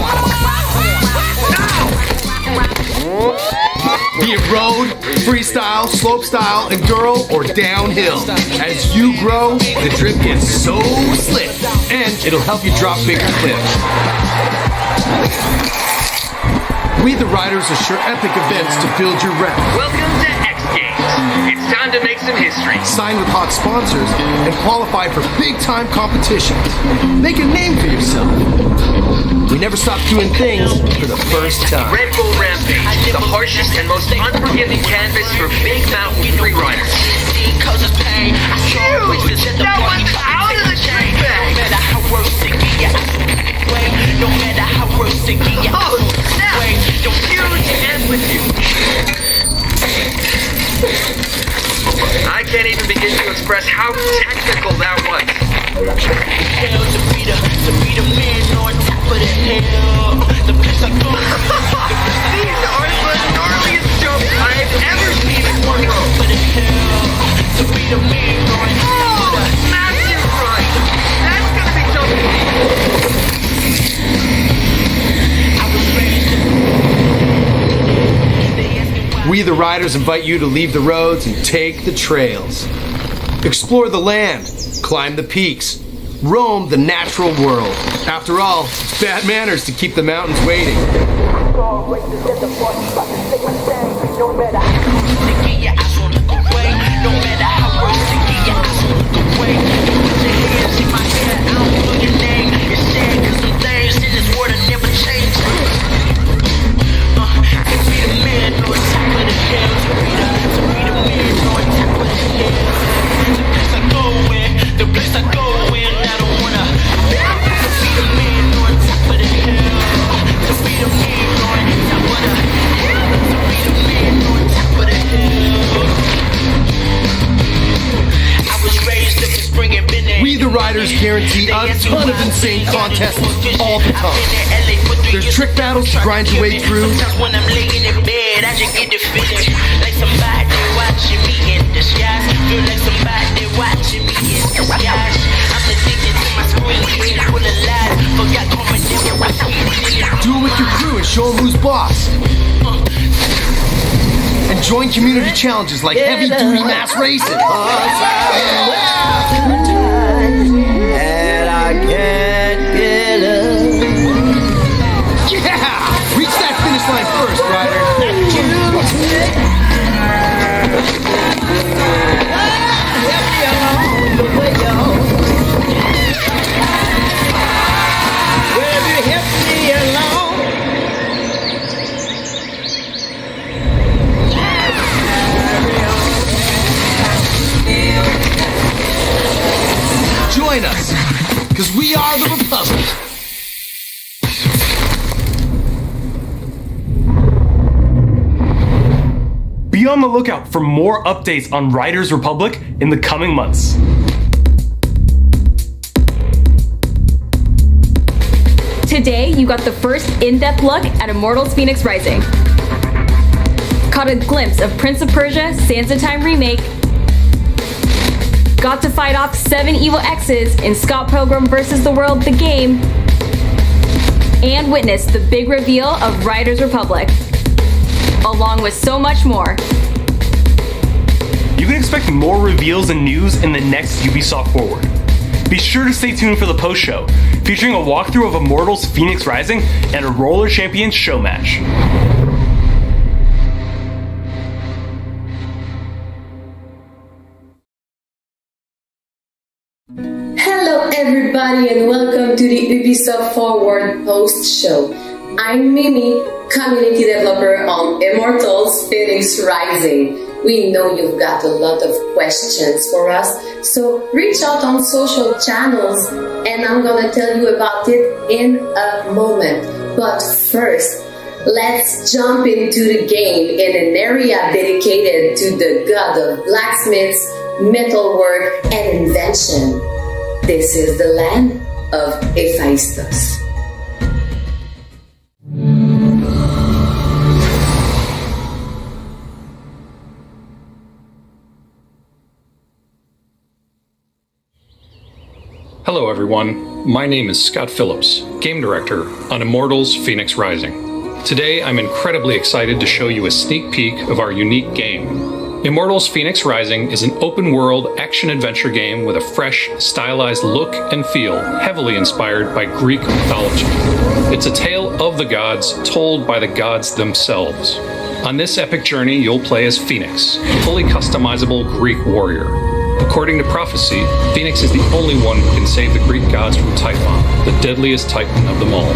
Be it road, freestyle, slopestyle, enduro, or downhill. As you grow, the drip gets so slick, and it'll help you drop bigger clips. We the riders assure epic events to build your rep. Welcome to X Games. It's time to make some history. Sign with hot sponsors and qualify for big-time competitions. Make a name for yourself. We never stop doing things for the first time. Red Bull Rampage, the harshest and most unforgiving canvas for big mountain free riders. Dude, that one's out of the train bag. No matter how worse it get, no matter how worse it get. Oh, snap! Huge amplitude. I can't even begin to express how technical that was. These are the gnarliest jumps I've ever seen in one row. Oh, massive ride. That's gonna be jumping. We the riders invite you to leave the roads and take the trails. Explore the land, climb the peaks, roam the natural world. After all, it's bad manners to keep the mountains waiting. We the riders guarantee a ton of insane contests all the time. There's trick battles to grind your way through. When I'm laying in bed, I just get the feeling like somebody watching me in the skies. Feel like somebody watching me in the skies. I'm addicted to my screen, full of lies. Forgot coming in with my Do it with your crew and show them who's boss. And join community challenges like heavy duty mass racing. And I can't get up. Yeah! Reach that finish line first, rider. Will you help me along? Join us, because we are the Republic. Be on the lookout for more updates on Riders Republic in the coming months. Today, you got the first in-depth look at Immortals Phoenix Rising. Caught a glimpse of Prince of Persia Sands of Time Remake. Got to fight off 7 evil X's in Scott Pilgrim vs. the World, the game. And witness the big reveal of Riders Republic, along with so much more. You can expect more reveals and news in the next Ubisoft Forward. Be sure to stay tuned for the post-show, featuring a walkthrough of Immortals Phoenix Rising and a Roller Champions show match. Hello everybody and welcome to the Ubisoft Forward post show. I'm Mimi, community developer on Immortals Phoenix Rising. We know you've got a lot of questions for us, so reach out on social channels and I'm gonna tell you about it in a moment. But first, let's jump into the game in an area dedicated to the god of blacksmiths, metalwork, and invention. This is the land of Hephaestus. Hello everyone, my name is Scott Phillips, Game Director on Immortals Phoenix Rising. Today I'm incredibly excited to show you a sneak peek of our unique game. Immortals Phoenix Rising is an open-world action-adventure game with a fresh, stylized look and feel heavily inspired by Greek mythology. It's a tale of the gods told by the gods themselves. On this epic journey you'll play as Phoenix, a fully customizable Greek warrior. According to prophecy, Phoenix is the only one who can save the Greek gods from Typhon, the deadliest titan of them all.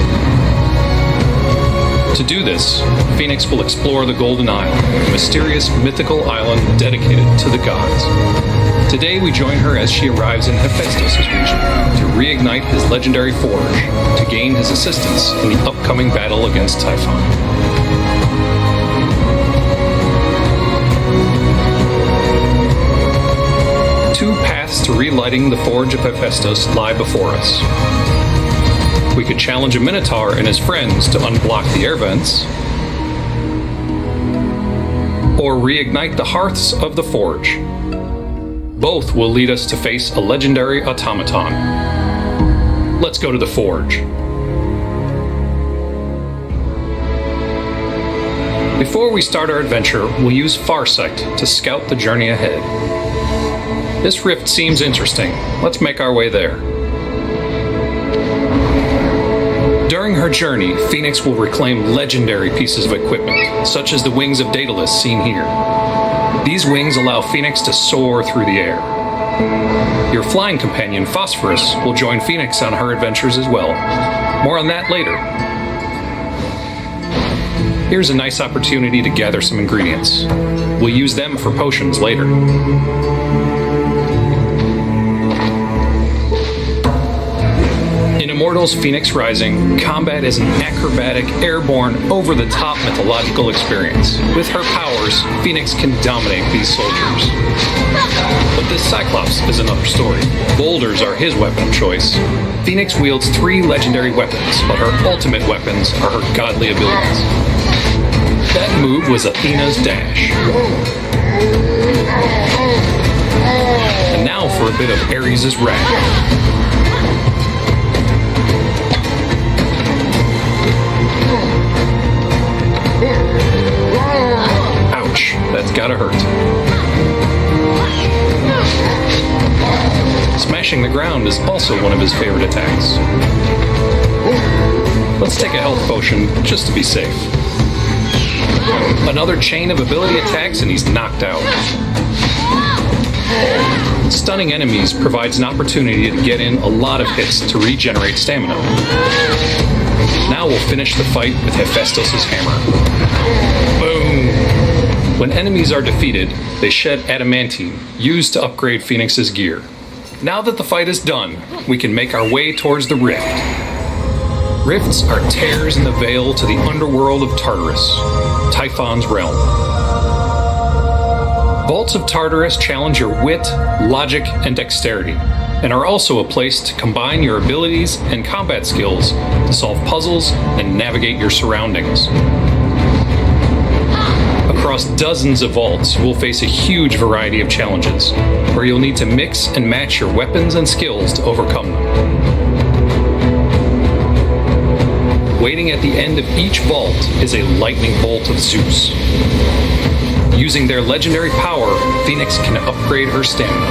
To do this, Phoenix will explore the Golden Isle, a mysterious mythical island dedicated to the gods. Today we join her as she arrives in Hephaestus' region to reignite his legendary forge to gain his assistance in the upcoming battle against Typhon. Two paths to relighting the Forge of Hephaestus lie before us. We could challenge a Minotaur and his friends to unblock the air vents, or reignite the hearths of the Forge. Both will lead us to face a legendary automaton. Let's go to the Forge. Before we start our adventure, we'll use Farsight to scout the journey ahead. This rift seems interesting. Let's make our way there. During her journey, Phoenix will reclaim legendary pieces of equipment, such as the wings of Daedalus seen here. These wings allow Phoenix to soar through the air. Your flying companion, Phosphorus, will join Phoenix on her adventures as well. More on that later. Here's a nice opportunity to gather some ingredients. We'll use them for potions later. In Immortals Phoenix Rising, combat is an acrobatic, airborne, over-the-top mythological experience. With her powers, Phoenix can dominate these soldiers. But this Cyclops is another story. Boulders are his weapon of choice. Phoenix wields 3 legendary weapons, but her ultimate weapons are her godly abilities. That move was Athena's dash. And now for a bit of Ares' wrath. Ouch, that's gotta hurt. Smashing the ground is also one of his favorite attacks. Let's take a health potion just to be safe. Another chain of ability attacks and he's knocked out. Stunning enemies provides an opportunity to get in a lot of hits to regenerate stamina. Now we'll finish the fight with Hephaestus' hammer. Boom! When enemies are defeated, they shed adamantine, used to upgrade Phoenix's gear. Now that the fight is done, we can make our way towards the rift. Rifts are tears in the veil to the underworld of Tartarus, Typhon's realm. Vaults of Tartarus challenge your wit, logic, and dexterity, and are also a place to combine your abilities and combat skills to solve puzzles and navigate your surroundings. Across dozens of vaults, you will face a huge variety of challenges, where you'll need to mix and match your weapons and skills to overcome them. Waiting at the end of each vault is a lightning bolt of Zeus. Using their legendary power, Phoenix can upgrade her stamina.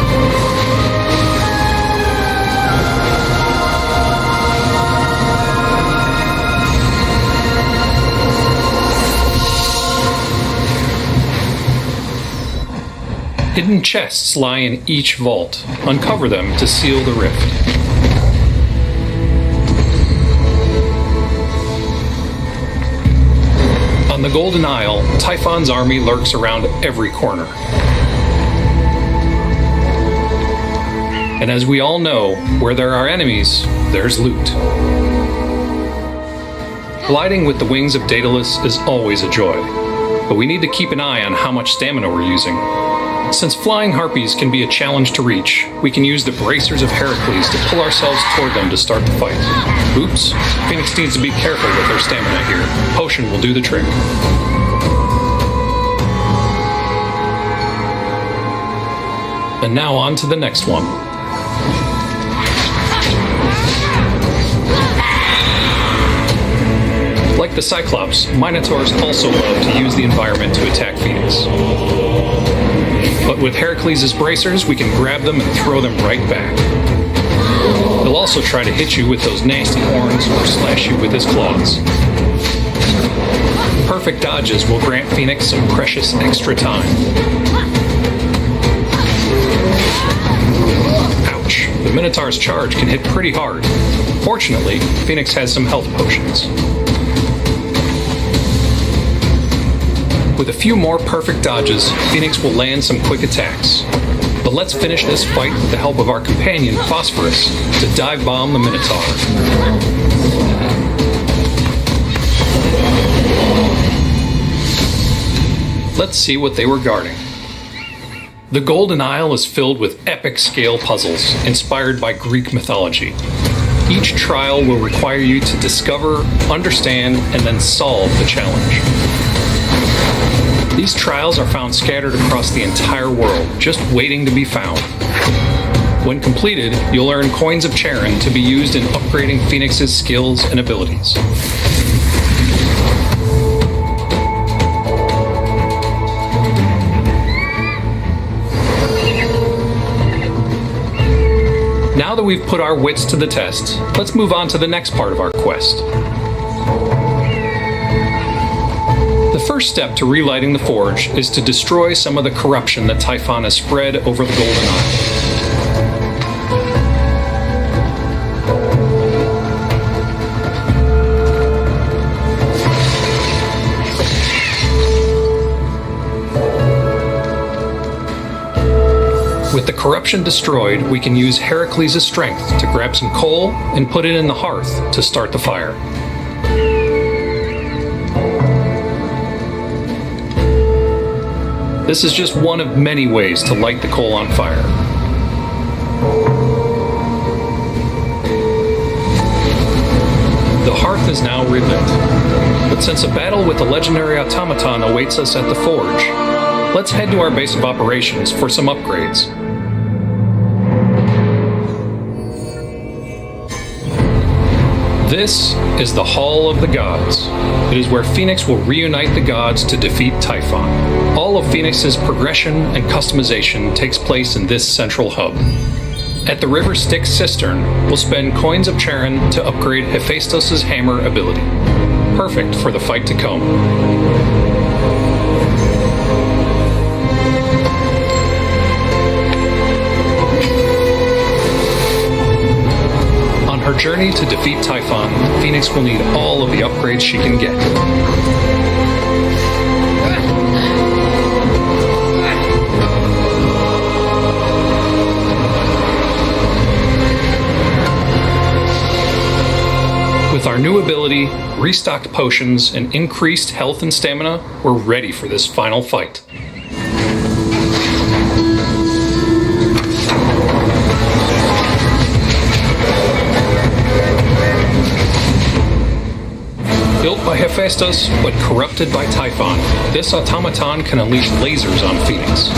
Hidden chests lie in each vault. Uncover them to seal the rift. the Golden Isle, Typhon's army lurks around every corner. And as we all know, where there are enemies, there's loot. Gliding with the wings of Daedalus is always a joy, but we need to keep an eye on how much stamina we're using. Since flying harpies can be a challenge to reach, we can use the bracers of Heracles to pull ourselves toward them to start the fight. Oops, Phoenix needs to be careful with her stamina here. Potion will do the trick. And now on to the next one. Like the Cyclops, Minotaurs also love to use the environment to attack Phoenix. But with Heracles' bracers, we can grab them and throw them right back. He'll also try to hit you with those nasty horns or slash you with his claws. Perfect dodges will grant Phoenix some precious extra time. Ouch, the Minotaur's charge can hit pretty hard. Fortunately, Phoenix has some health potions. With a few more perfect dodges, Phoenix will land some quick attacks. But let's finish this fight with the help of our companion, Phosphorus, to dive bomb the Minotaur. Let's see what they were guarding. The Golden Isle is filled with epic scale puzzles inspired by Greek mythology. Each trial will require you to discover, understand, and then solve the challenge. These trials are found scattered across the entire world, just waiting to be found. When completed, you'll earn coins of Charon to be used in upgrading Phoenix's skills and abilities. Now that we've put our wits to the test, let's move on to the next part of our quest. The first step to relighting the forge is to destroy some of the corruption that Typhon has spread over the Golden Isle. With the corruption destroyed, we can use Heracles' strength to grab some coal and put it in the hearth to start the fire. This is just one of many ways to light the coal on fire. The hearth is now relit, but since a battle with the legendary automaton awaits us at the forge, let's head to our base of operations for some upgrades. This is the Hall of the Gods. It is where Phoenix will reunite the gods to defeat Typhon. All of Phoenix's progression and customization takes place in this central hub. At the River Styx Cistern, we'll spend coins of Charon to upgrade Hephaestus' hammer ability. Perfect for the fight to come. On her journey to defeat Typhon, Phoenix will need all of the upgrades she can get. With our new ability, restocked potions, and increased health and stamina, we're ready for this final fight. Built by Hephaestus, but corrupted by Typhon, this automaton can unleash lasers on Phoenix.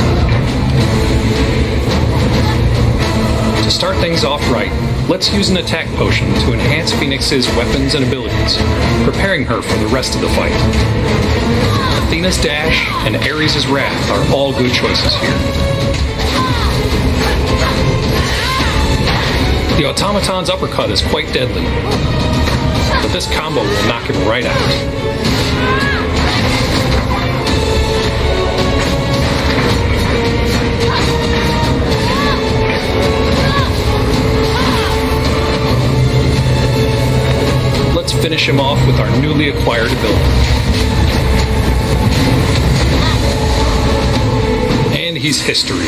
To start things off right, let's use an attack potion to enhance Phoenix's weapons and abilities, preparing her for the rest of the fight. Athena's dash and Ares' wrath are all good choices here. The automaton's uppercut is quite deadly, but this combo will knock him right out. Let's finish him off with our newly acquired ability. he's history.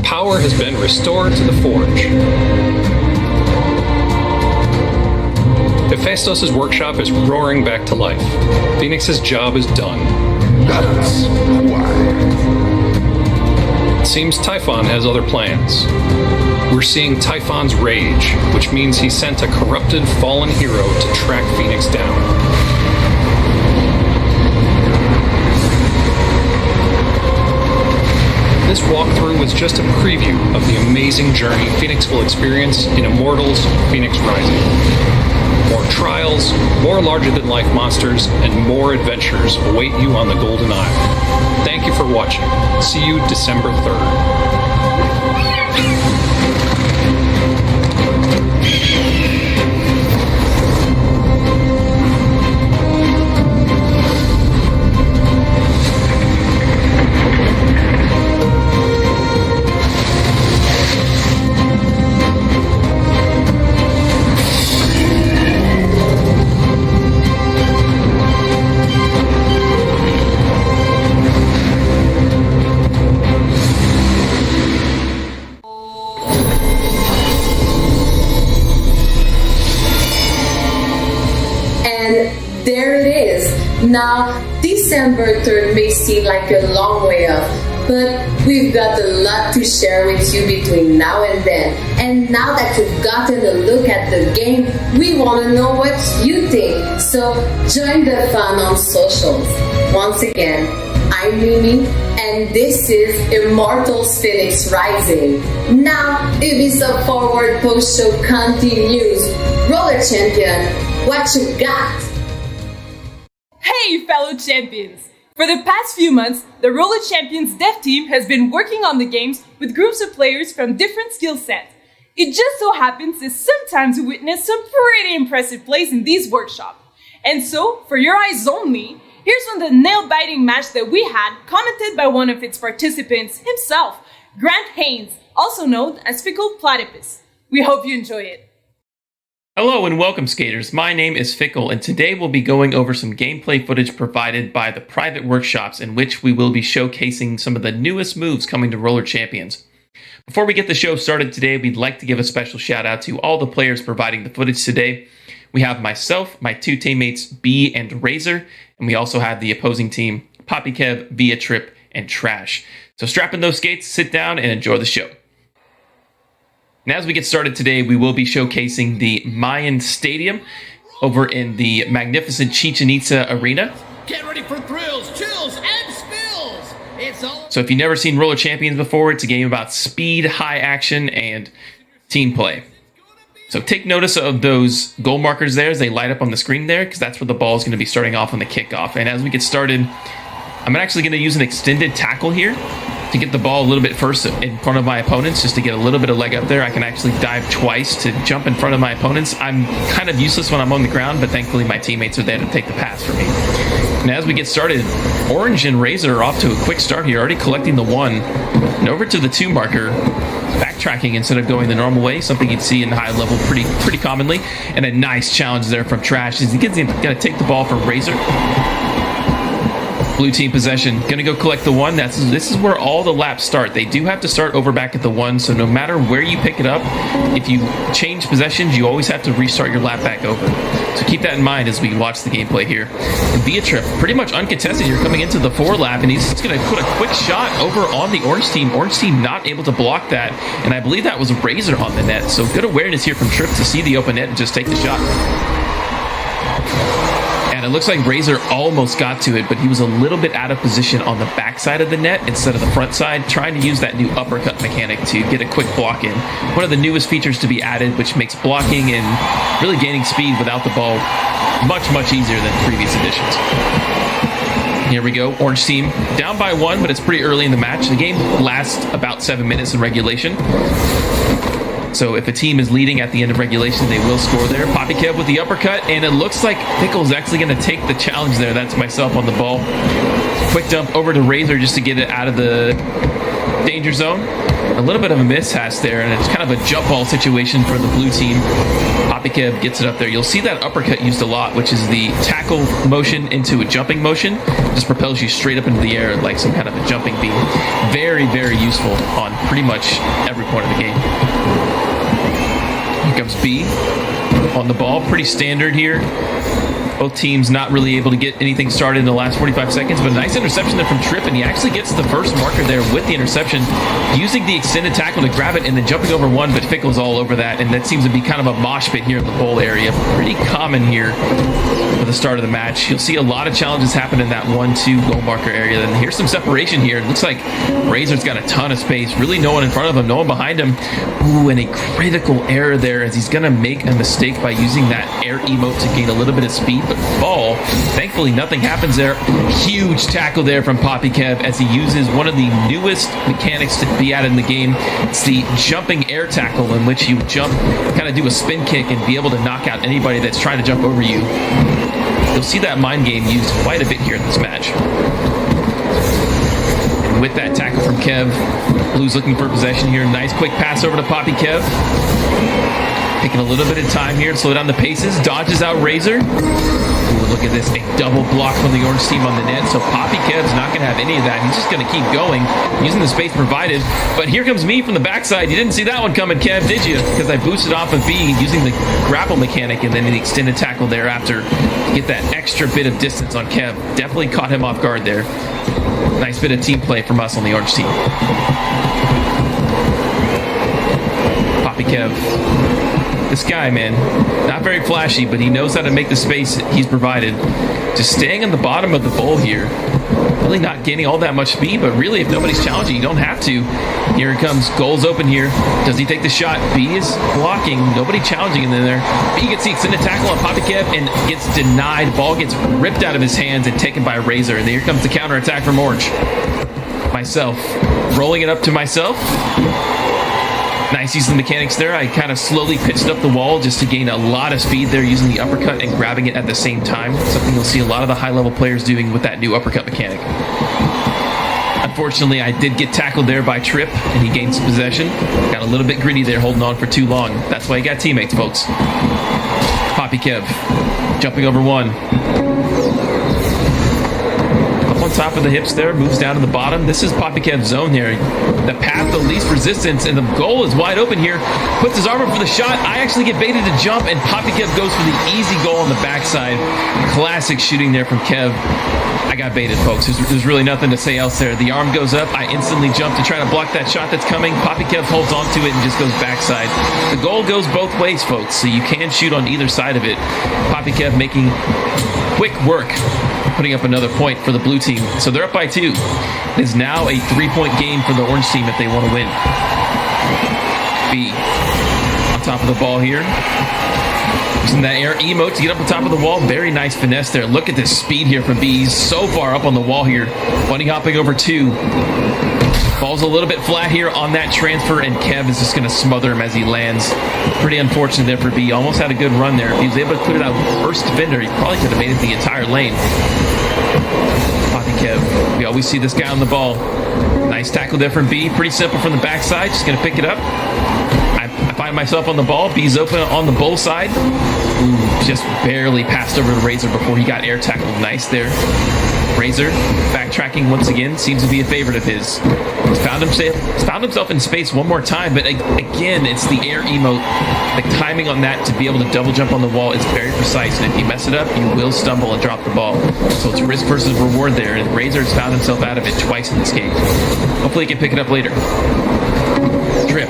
Power has been restored to the forge. Hephaestus' workshop is roaring back to life. Phoenix's job is done. That's why. It seems Typhon has other plans. We're seeing Typhon's rage, which means he sent a corrupted, fallen hero to track Phoenix down. This walkthrough was just a preview of the amazing journey Phoenix will experience in Immortals Phoenix Rising. More trials, more larger-than-life monsters, and more adventures await you on the Golden Isle. Thank you for watching. See you December 3rd. Now, December 3rd may seem like a long way off, but we've got a lot to share with you between now and then. And now that you've gotten a look at the game, we want to know what you think. So join the fun on socials. Once again, I'm Mimi, and this is Immortals Phoenix Rising. Now, Ubisoft Forward Post Show continues. Roller Champion, what you got? Hey fellow champions! For the past few months, the Roller Champions dev team has been working on the games with groups of players from different skill sets. It just so happens that sometimes we witness some pretty impressive plays in these workshops. And so, for your eyes only, here's one of the nail-biting match that we had, commented by one of its participants himself, Grant Haynes, also known as Fickle Platypus. We hope you enjoy it. Hello and welcome, skaters. My name is Fickle, and today we'll be going over some gameplay footage provided by the private workshops in which we will be showcasing some of the newest moves coming to Roller Champions. Before we get the show started today, we'd like to give a special shout out to all the players providing the footage today. We have myself, my two teammates, B and Razor, and we also have the opposing team, Poppy Kev, Via Trip, and Trash. So strap in those skates, sit down, and enjoy the show. And as we get started today, we will be showcasing the Mayan Stadium over in the magnificent Chichen Itza Arena. Get ready for thrills, chills, and spills! It's all... So if you've never seen Roller Champions before, it's a game about speed, high action, and team play. So take notice of those goal markers there as they light up on the screen there, because that's where the ball is going to be starting off on the kickoff. And as we get started, I'm actually going to use an extended tackle here to get the ball a little bit first in front of my opponents, just to get a little bit of leg up there. I can actually dive twice to jump in front of my opponents. I'm kind of useless when I'm on the ground, but thankfully my teammates are there to take the pass for me. And as we get started, Orange and Razor are off to a quick start here, already collecting the 1. And over to the 2 marker, backtracking instead of going the normal way, something you'd see in the high level pretty commonly. And a nice challenge there from Trash as he's going to take the ball from Razor. Blue team possession. Gonna go collect the 1. This is where all the laps start. They do have to start over back at the 1, so no matter where you pick it up, if you change possessions, you always have to restart your lap back over. So keep that in mind as we watch the gameplay here. And Beatrip, pretty much uncontested here coming into the 4 lap, and he's just gonna put a quick shot over on the Orange team. Orange team not able to block that, and I believe that was Razor on the net. So good awareness here from Trip to see the open net and just take the shot. And it looks like Razor almost got to it, but he was a little bit out of position on the backside of the net instead of the front side, trying to use that new uppercut mechanic to get a quick block in. One of the newest features to be added, which makes blocking and really gaining speed without the ball much, much easier than previous editions. Here we go, Orange team down by 1, but it's pretty early in the match. The game lasts about 7 minutes in regulation. So if a team is leading at the end of regulation, they will score there. Poppy Kev with the uppercut, and it looks like Pickle's actually going to take the challenge there. That's myself on the ball. Quick dump over to Razor just to get it out of the danger zone. A little bit of a mishaps there, and it's kind of a jump ball situation for the blue team. PapiKev gets it up there. You'll see that uppercut used a lot, which is the tackle motion into a jumping motion. Just propels you straight up into the air like some kind of a jumping beam. Very, very useful on pretty much every point of the game. Here comes B on the ball. Pretty standard here. Both teams not really able to get anything started in the last 45 seconds, but a nice interception there from Tripp, and he actually gets the first marker there with the interception, using the extended tackle to grab it and then jumping over one, but Fickle's all over that, and that seems to be kind of a mosh pit here in the bowl area. Pretty common here for the start of the match. You'll see a lot of challenges happen in that 1-2 goal marker area, and here's some separation here. It looks like Razor's got a ton of space, really no one in front of him, no one behind him. Ooh, and a critical error there as he's going to make a mistake by using that air emote to gain a little bit of speed, but fall. Thankfully, nothing happens there. Huge tackle there from PapiKev as he uses one of the newest mechanics to be added in the game. It's the jumping air tackle, in which you jump, kind of do a spin kick and be able to knock out anybody that's trying to jump over you. You'll see that mind game used quite a bit here in this match. And with that tackle from Kev, Blue's looking for possession here. Nice quick pass over to PapiKev. Taking a little bit of time here to slow down the paces. Dodges out Razor. Ooh, look at this. A double block from the orange team on the net. So PapiKev's not going to have any of that. He's just going to keep going, using the space provided. But here comes me from the backside. You didn't see that one coming, Kev, did you? Because I boosted off of B using the grapple mechanic and then the extended tackle thereafter to get that extra bit of distance on Kev. Definitely caught him off guard there. Nice bit of team play from us on the orange team. PapiKev. This guy, man, not very flashy, but he knows how to make the space he's provided. Just staying on the bottom of the bowl here. Really not gaining all that much speed, but really, if nobody's challenging, you don't have to. Here it comes. Goal's open here. Does he take the shot? B is blocking. Nobody challenging him in there. B gets the extended tackle on PapiKev and gets denied. Ball gets ripped out of his hands and taken by Razor. And here comes the counterattack from Orange. Myself. Rolling it up to myself. Nice using the mechanics there. I kind of slowly pitched up the wall just to gain a lot of speed there using the uppercut and grabbing it at the same time. Something you'll see a lot of the high-level players doing with that new uppercut mechanic. Unfortunately, I did get tackled there by Tripp, and he gained some possession. Got a little bit greedy there, holding on for too long. That's why he got teammates, folks. PapiKev jumping over one. On top of the hips there, moves down to the bottom. This is PapiKev's zone here. The path of least resistance, and the goal is wide open here. Puts his arm up for the shot. I actually get baited to jump, and PapiKev goes for the easy goal on the backside. Classic shooting there from Kev. I got baited, folks. There's really nothing to say else there. The arm goes up. I instantly jump to try to block that shot that's coming. PapiKev holds onto it and just goes backside. The goal goes both ways, folks, so you can shoot on either side of it. PapiKev making quick work, putting up another point for the blue team. So they're up by 2. It is now a 3-point game for the orange team if they want to win. B on top of the ball here. Using that air emote to get up on top of the wall. Very nice finesse there. Look at this speed here from B. He's so far up on the wall here. Bunny hopping over 2. Falls a little bit flat here on that transfer, and Kev is just going to smother him as he lands. Pretty unfortunate there for B. Almost had a good run there. If he was able to put it out first defender, he probably could have made it the entire lane. PapiKev. We always see this guy on the ball. Nice tackle there from B. Pretty simple from the backside. Just going to pick it up. I find myself on the ball. B's open on the bull side. Ooh, just barely passed over the Razor before he got air tackled. Nice there. Razor backtracking once again, seems to be a favorite of his. He's found himself in space one more time, but again, it's the air emote. The timing on that to be able to double jump on the wall is very precise, and if you mess it up, you will stumble and drop the ball. So it's risk versus reward there, and Razor's found himself out of it twice in this game. Hopefully he can pick it up later. Trip.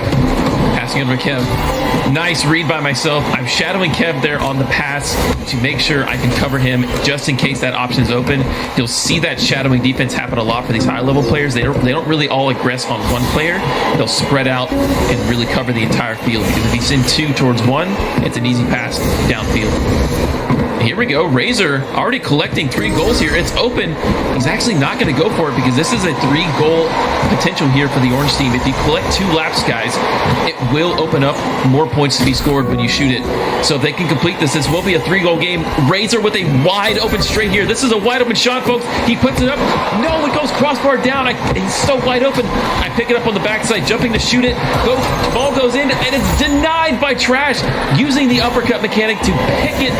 Passing over to Kev. Nice read by myself. I'm shadowing Kev there on the pass to make sure I can cover him just in case that option is open. You'll see that shadowing defense happen a lot for these high-level players. They don't really all aggress on one player. They'll spread out and really cover the entire field, because if you send 2 towards 1, it's an easy pass downfield. Here we go. Razor already collecting 3 goals here. It's open. He's actually not going to go for it because this is a 3-goal potential here for the orange team. If you collect 2 laps, guys, it will open up more points to be scored when you shoot it. So if they can complete this, this will be a 3-goal game. Razor with a wide open straight here. This is a wide open shot, folks. He puts it up. No, it goes crossbar down. He's so wide open. I pick it up on the backside, jumping to shoot it. Ball goes in, and it's denied by Trash, using the uppercut mechanic to pick it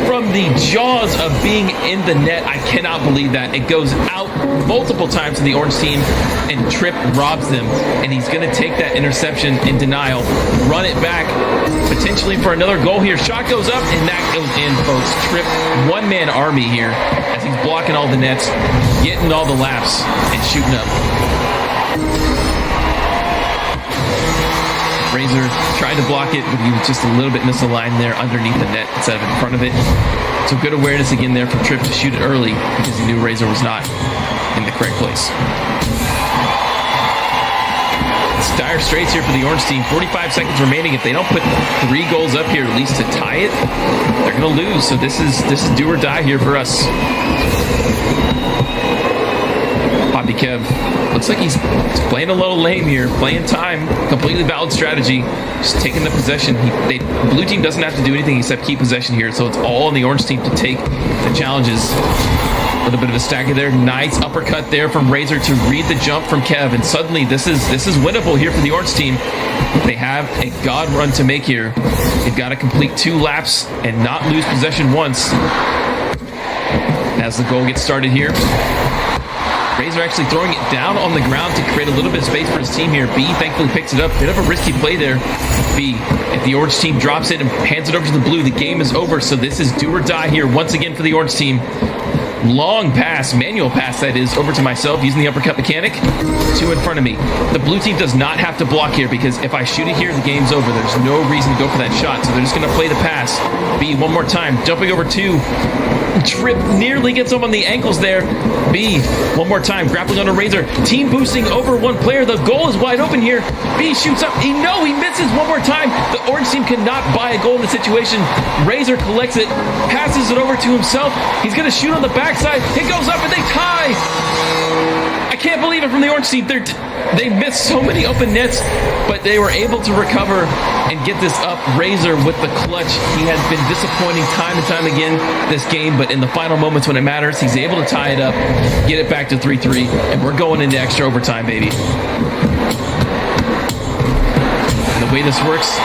from the jaws of being in the net. I cannot believe that. It goes out multiple times to the orange team, and Tripp robs them, and he's going to take that interception in denial, run it back, potentially for another goal here. Shot goes up, and that goes in, folks. Tripp, one-man army here, as he's blocking all the nets, getting all the laps, and shooting up. Razor tried to block it, but he was just a little bit misaligned there underneath the net instead of in front of it. So good awareness again there from Tripp to shoot it early because he knew Razor was not in the correct place. It's dire straits here for the orange team. 45 seconds remaining. If they don't put 3 goals up here, at least to tie it, they're going to lose. So this is do or die here for us. Poppy Kev looks like he's playing a little lame here, playing time. Completely valid strategy. Just taking the possession. Blue team doesn't have to do anything except keep possession here, so it's all on the orange team to take the challenges. A little bit of a stagger there. Nice uppercut there from Razor to read the jump from Kev, and suddenly this is winnable here for the orange team. They have a god run to make here. They've got to complete 2 laps and not lose possession once. As the goal gets started here, Razor actually throwing it down on the ground to create a little bit of space for his team here. B thankfully picks it up. Bit of a risky play there. B, if the orange team drops it and hands it over to the blue, the game is over. So this is do or die here once again for the orange team. Long pass, manual pass that is, over to myself using the uppercut mechanic. 2 in front of me. The blue team does not have to block here because if I shoot it here, the game's over. There's no reason to go for that shot, so they're just going to play the pass. B, one more time, jumping over 2. Tripp nearly gets him on the ankles there. B, one more time, grappling on a Razor. Team boosting over 1 player. The goal is wide open here. B shoots up. He misses one more time. The orange team cannot buy a goal in the situation. Razor collects it, passes it over to himself. He's going to shoot on the backside. It goes up and they tie. I can't believe it from the orange team. They missed so many open nets, but they were able to recover and get this up. Razor with the clutch. He has been disappointing time and time again this game, but in the final moments when it matters, he's able to tie it up, get it back to 3-3, and we're going into extra overtime, baby. And the way this works,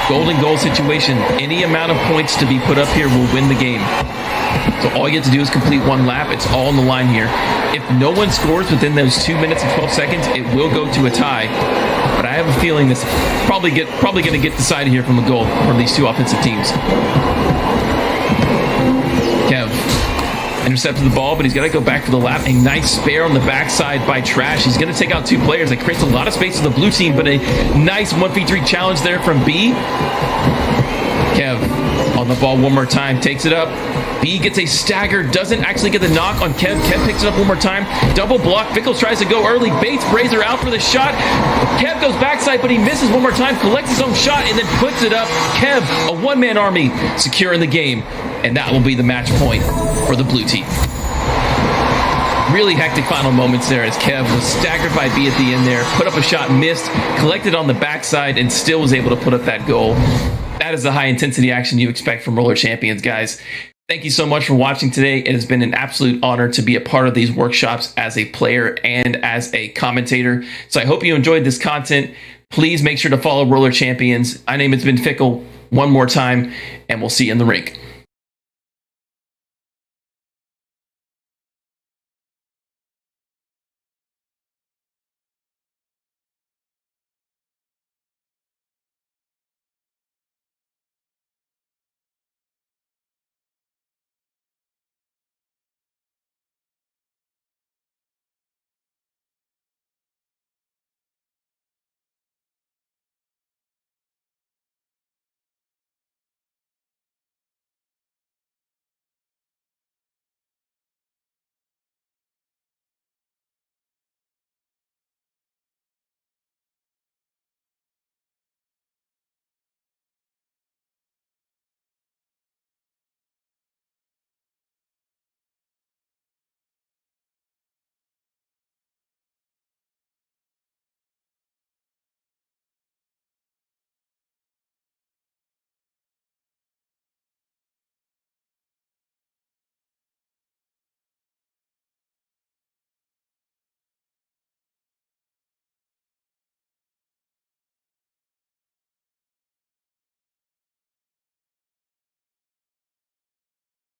golden goal situation. Any amount of points to be put up here will win the game. So all you have to do is complete 1 lap. It's all on the line here. If no one scores within those 2 minutes and 12 seconds, it will go to a tie. But I have a feeling this probably going to get decided here from a goal from these 2 offensive teams. Kev intercepted the ball, but he's got to go back for the lap. A nice spare on the backside by Trash. He's going to take out 2 players. It creates a lot of space for the blue team, but a nice 1v3 challenge there from B. Kev on the ball one more time, takes it up. B gets a stagger, doesn't actually get the knock on Kev. Kev picks it up one more time. Double block. Vickles tries to go early. Bates Razor out for the shot. Kev goes backside, but he misses one more time, collects his own shot, and then puts it up. Kev, a 1-man army, securing the game. And that will be the match point for the blue team. Really hectic final moments there as Kev was staggered by B at the end there. Put up a shot, missed, collected on the backside, and still was able to put up that goal. That is the high-intensity action you expect from Roller Champions, guys. Thank you so much for watching today. It has been an absolute honor to be a part of these workshops as a player and as a commentator. So I hope you enjoyed this content. Please make sure to follow Roller Champions. My name has been Fickle one more time, and we'll see you in the rink.